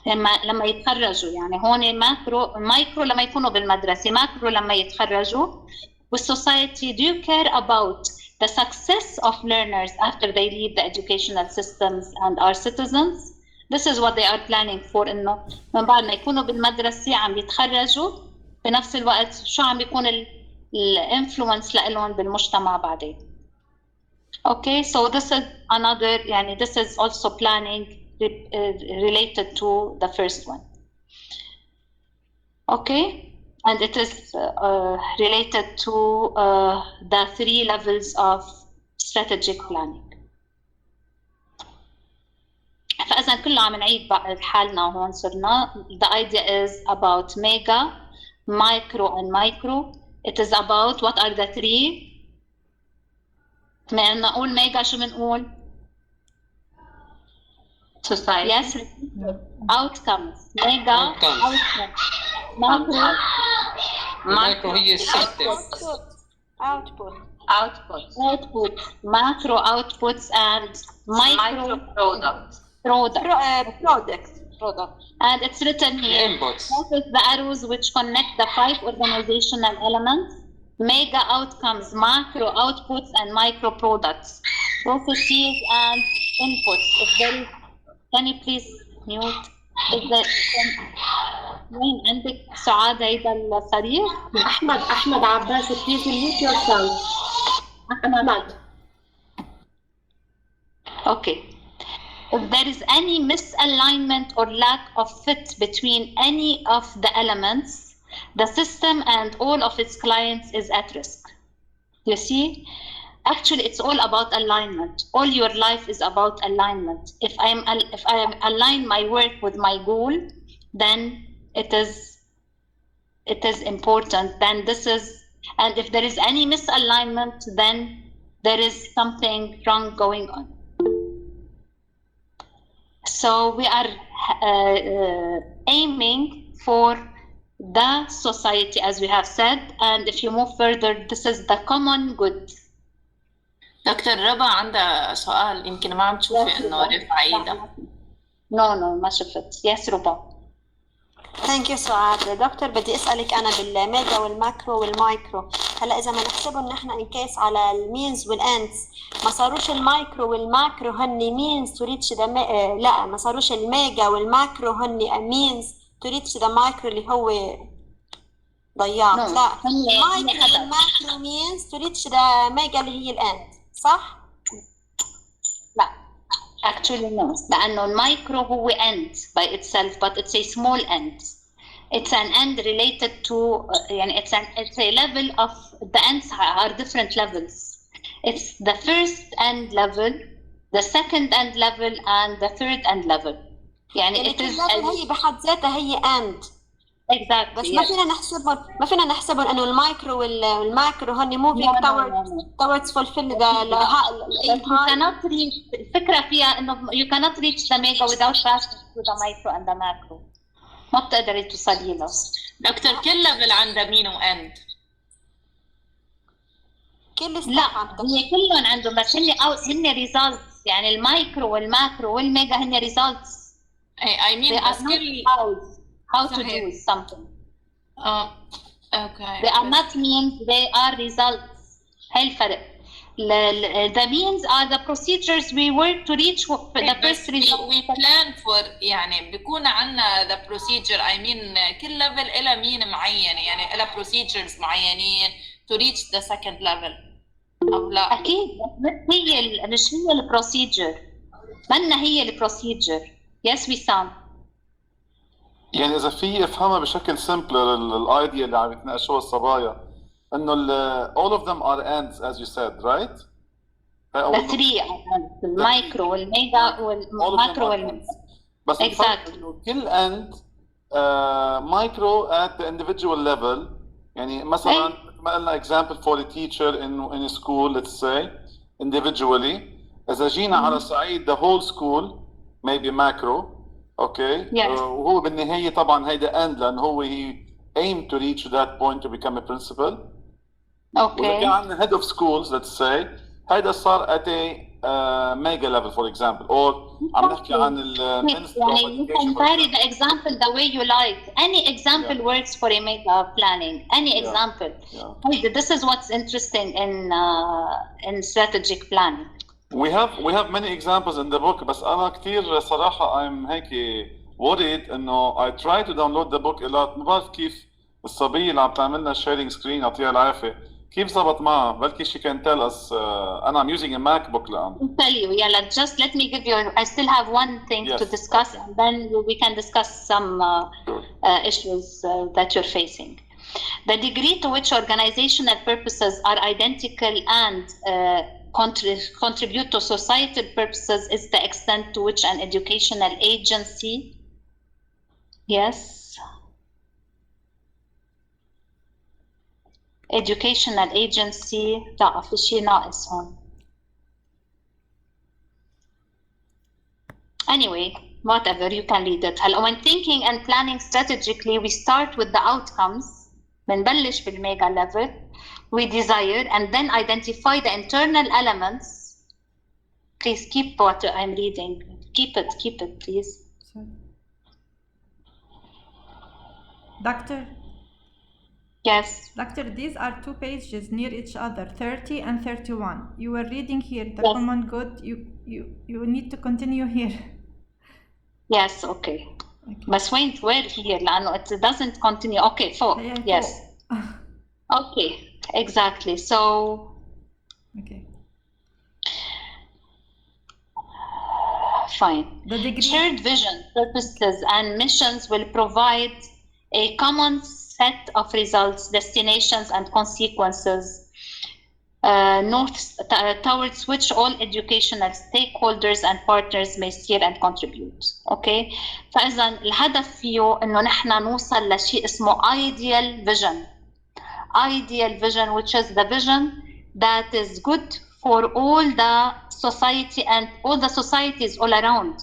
لما يتخرجوا يعني هون مايكرو لما يكونوا بالمدرسة، ماكرو لما يتخرجوا. With society, do you care about the success of learners after they leave the educational systems and are citizens? This is what they are planning for. إنه من بعد ما يكونوا بالمدرسة عم يتخرجوا بنفس الوقت شو عم بيكون الانفلونس لهم بالمجتمع بعدين. Okay, so this is another. يعني this is also planning related to the first one. Okay, and it is related to the 3 levels of strategic planning. فإذا كله عم نعيد حالنا وهون صرنا. The idea is about mega, micro, and micro. It is about what are the 3. ما نقول mega شو بنقول؟ Society. Yes. Outcomes. Mega. Outcomes. Macro. Macro هي system. Output. Macro outputs and micro products. And it's written here. Inputs. Notice the arrows which connect the 5 organizational elements. mega outcomes, macro outputs, and micro products, processes and inputs. If there is, can you please mute? Is there, وين عندك سعاد هيدا الصريح؟ أحمد عباس, please mute yourself. أحمد. Okay. If there is any misalignment or lack of fit between any of the elements, the system and all of its clients is at risk. You see? Actually, it's all about alignment. All your life is about alignment. If I align my work with my goal, then it is important. Then this is, and if there is any misalignment, then there is something wrong going on. So we are aiming for the society, as we have said, and if you move further, this is the common good. دكتور ربا عندها سؤال يمكن ما عم تشوفي انه رفع ايدها. No, ما شفت. Yes, ربا. ثانك يو سعاد. دكتور بدي اسالك انا بالميجا والماكرو والمايكرو، هلا اذا ما نحسبهم نحن انكيس على المينز والاندز، ما صاروش المايكرو والماكرو هن مينز تو ريتش ذا لا ما صاروش الميجا والماكرو هن مينز تو ريتش ذا مايكرو اللي هو ضياع. لا المايكرو والماكرو مينز تو ريتش ذا ميجا اللي هي الاند، صح؟ لا actually no، لأنه المايكرو هو end by itself but it's a small end. It's an end related to يعني it's a level of the ends are different levels. It's the first end level, the second end level and the third end level. يعني it is هي بحد ذاتها هي end. Exactly. بس ما فينا نحسبهم انه المايكرو والماكرو هن moving towards fulfill the you cannot reach. الفكرة فيها انه you cannot reach the mega without passing through the micro and the macro. ما بتقدري توصلي له. دكتور كل ليفل عنده مين واند؟ لا هي كلهم عندهم بس هن results. يعني المايكرو والماكرو والميجا هن results. I mean بس كل how to do something. Okay. They are not means, they are results. هاي الفرق. The means are the procedures we work to reach the first result. We plan for يعني بيكون عنا the procedure. I mean كل level إلها مين معين يعني إلها procedures معينين to reach the second level. أو لا؟ أكيد مش هي البروسيجر. منا هي البروسيجر. Yes Wissam. يعني إذا في أفهمها بشكل سمبلر الأيديا اللي عم يتناقشوها الصبايا إنه all of them are ends as you said, right? The three المايكرو والميجا والماكرو والميجا. بس exactly. إنه كل end micro at the individual level. يعني مثلاً ما قلنا example for a teacher in a school let's say individually. إذا جينا على صعيد the whole school maybe macro. Okay. وهو بالنهاية طبعاً هيدا end لأنه هو he aim to reach that point to become a principal. Okay. وإذا كان عندنا head of schools let's say هيدا صار at a mega level for example or عم نحكي عن ال Ministry of Education. You can vary the example the way you like. Any example works for a mega planning. Any example. This is what's interesting in strategic planning. We have many examples in the book بس أنا كتير صراحة I'm هيك worried إنه I try to download the book a lot. ما بعرف كيف الصبية اللي عم تعملنا sharing screen يعطيها العافية كيف زبط معها. بلكي she can tell us. أنا I'm using a MacBook الآن. I'll tell you. Yeah, let me give you. I still have one thing to discuss and then we can discuss some issues that you're facing. The degree to which organizational purposes are identical and contribute to societal purposes is the extent to which an educational agency لا في شيء ناقص هون. Anyway, whatever, you can read it. When thinking and planning strategically, we start with the outcomes. بنبلش بالميجا level. We desire and then identify the internal elements. Please keep what I'm reading. Keep it, please. Doctor? Yes. Doctor, these are 2 pages near each other, 30 and 31. You were reading here the Yes. common good. You need to continue here. Yes, okay. بس وين where here لأنه it doesn't continue. Okay, فوق. Yeah, Yes. فوق. Okay, exactly. So Okay. fine. The degree. Shared vision, purposes, and missions will provide a common set of results, destinations, and consequences towards which all educational stakeholders and partners may steer and contribute. Okay? فإذا الهدف فيه إنه نحن نوصل لشيء اسمه ideal vision. Ideal vision, which is the vision that is good for all the society and all the societies all around.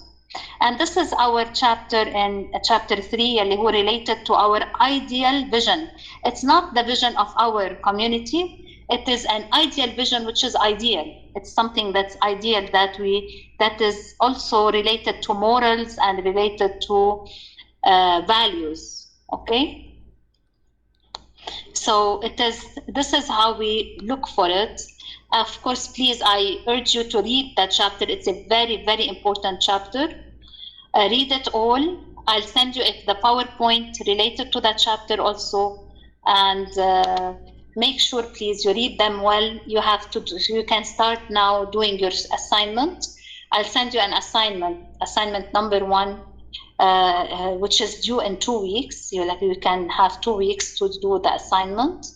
And this is our chapter in chapter 3 اللي هو related to our ideal vision. It's not the vision of our community. It is an ideal vision which is ideal. It's something that's ideal that is also related to morals and related to values. Okay? So this is how we look for it. Of course, please, I urge you to read that chapter. It's a very, very important chapter. Read it all. I'll send you the PowerPoint related to that chapter also. And make sure, please, you read them well. You can start now doing your assignment. I'll send you an assignment number 1, which is due in 2 weeks. You can have 2 weeks to do the assignment.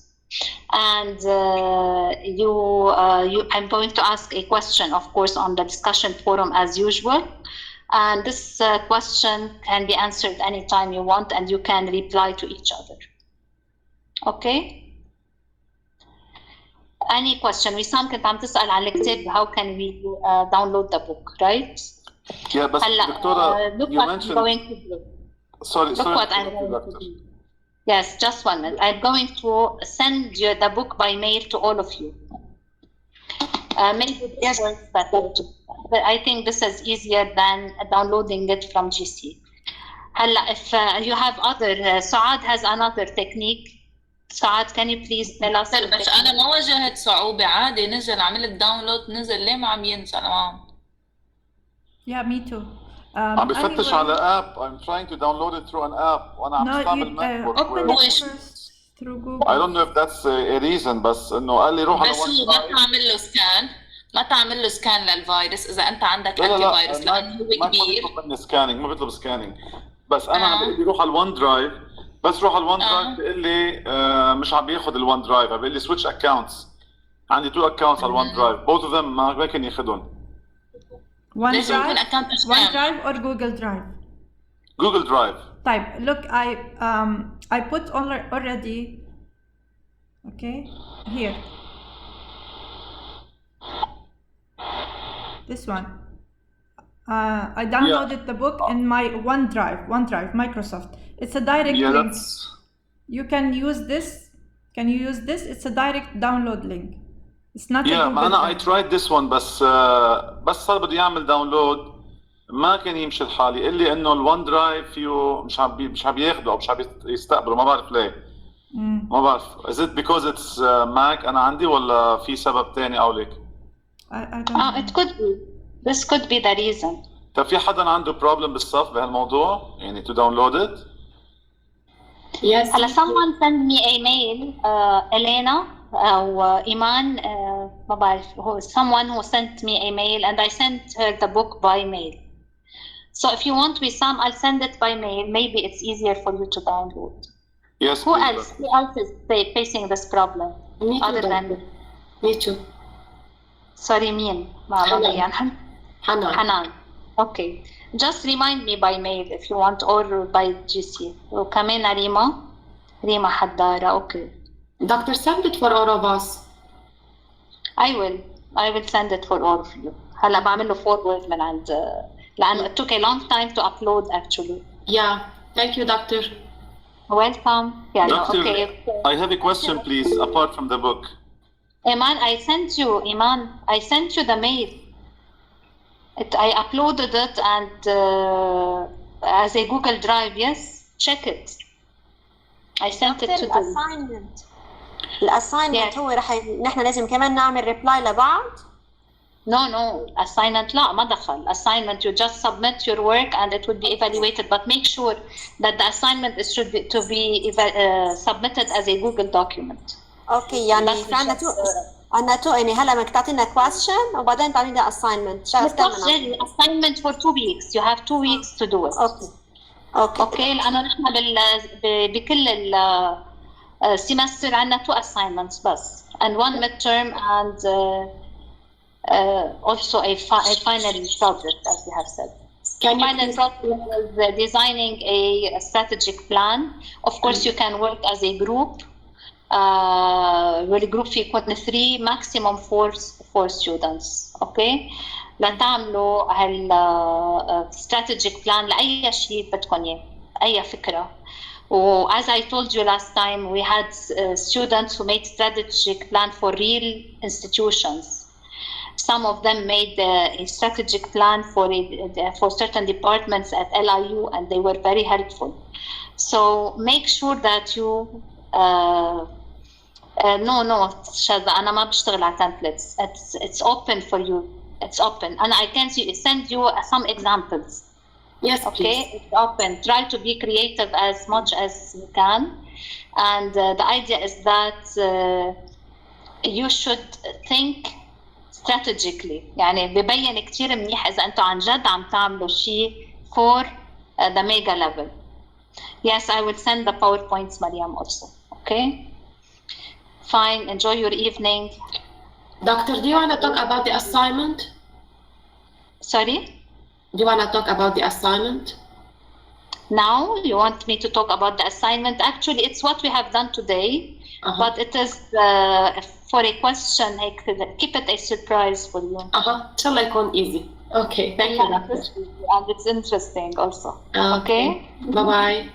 And I'm going to ask a question, of course, on the discussion forum as usual. And this question can be answered anytime you want, and you can reply to each other. Okay? Any question? Wissam كنت عم تسأل عن الكتاب, how can we download the book, right? Yeah, but دكتورة, look you what mentioned... I'm going to do. Sorry, Look what I'm going to do. Yes, just 1 minute. I'm going to send you the book by mail to all of you. Maybe this works better, but I think this is easier than downloading it from GC. If you have other, Saad has another technique. Saad, can you please tell us? بس أنا ما واجهت صعوبة, عادي نزل, عملت داونلود, نزل, ليه ما عم ينزل معهم؟ Yeah, me too. عم بفتش على app. I'm trying to download it through an app. وأنا عم استعمل MacBook. Open it first through Google. I don't know if that's a reason, بس إنه قال لي روح على بس هو ما تعمل له سكان للفيروس إذا أنت عندك لا أنتي فيروس, لأنه هو كبير. ما بيطلب مني سكانينج, ما بيطلب سكانينج. بس أنا عم بقول لي روح على الون درايف. بس روح على الون درايف بيقول لي مش عم بياخذ الون درايف, بيقول لي switch accounts. عندي 2 accounts على الون درايف. Both of them ما كان ياخذهم. OneDrive or Google Drive? Google Drive. طيب, look, I put already. Okay, here. This one. I downloaded the book in my OneDrive, Microsoft. It's a direct link. You can use this. Can you use this? It's a direct download link. It's not. Yeah, I tried this one, بس صار بدي أعمل داونلود ما كان يمشي الحال. يقول لي إنه الون درايف فيه مش عم ياخده أو مش عم يستقبله, ما بعرف ليه. ما بعرف. Is it because it's Mac أنا عندي ولا في سبب تاني أو ليك؟ I don't know. It could be. This could be the reason. طب في حدا عنده problem بالصف بهالموضوع يعني to download it? Yes. someone sent me a mail, Elena أو إيمان, ما بعرف, someone who sent me a mail and I sent her the book by mail. So if you want Wissam, I'll send it by mail. Maybe it's easier for you to download. Yes. Who else is facing this problem? Me too. Other than me too. Sorry, مين؟ Hanan. Okay. Just remind me by mail if you want, or by GC. وكمان ريما حدارة. Okay. Doctor, send it for all of us. I will send it for all of you. هلا بعمل له forward من عند لأنه it took a long time to upload actually. Yeah. Thank you, Doctor. Welcome. Yeah, Doctor, okay. I have a question, please, apart from the book. Iman, I sent you the mail. I uploaded it and as a Google Drive. Yes, check it. I sent it to them. الاساينمنت هو رح نحن لازم كمان نعمل ريبلاي لبعض. No, assignment لا ما دخل. Assignment you just submit your work and it will be evaluated, but make sure that the assignment should be submitted as a Google document. اوكي يعني في عندنا تو يعني هلا بدك تعطينا question وبعدين تعطينا assignment. Assignment for 2 weeks. You have 2 weeks to do it. اوكي لانه نحن بكل السيمستر عندنا 2 assignments بس and 1 midterm and also a final project, as we have said. Final project is designing a strategic plan. Of course, you can work as a group. والجروب في يكون 3 maximum 4 students. Okay. لتعملوا strategic plan لأي شيء بدكم إياه، أي فكرة. As I told you last time, we had students who made strategic plan for real institutions. Some of them made a strategic plan for certain departments at LIU, and they were very helpful. So make sure that you no شاذة أنا ما بشتغل على templates. It's open for you. It's open, and I can send you some examples. Yes, okay. Please. It's open. Try to be creative as much as you can, and the idea is that you should think strategically. يعني ببين كتير منيح إذا أنتوا عن جد عم تعملوا شيء for the mega level. Yes, I will send the PowerPoints, Mariam, also. Okay. Fine. Enjoy your evening. Doctor, do you want to talk about the assignment? Sorry? Do you want to talk about the assignment? Now, you want me to talk about the assignment? Actually, it's what we have done today, but it is for a question. Keep it a surprise for you. Shall I come easy? Okay, thank you, Doctor. And it's interesting also. Okay. Bye-bye.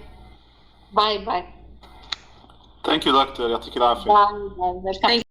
Bye-bye. Thank you, Doctor. يعطيك العافية. Bye.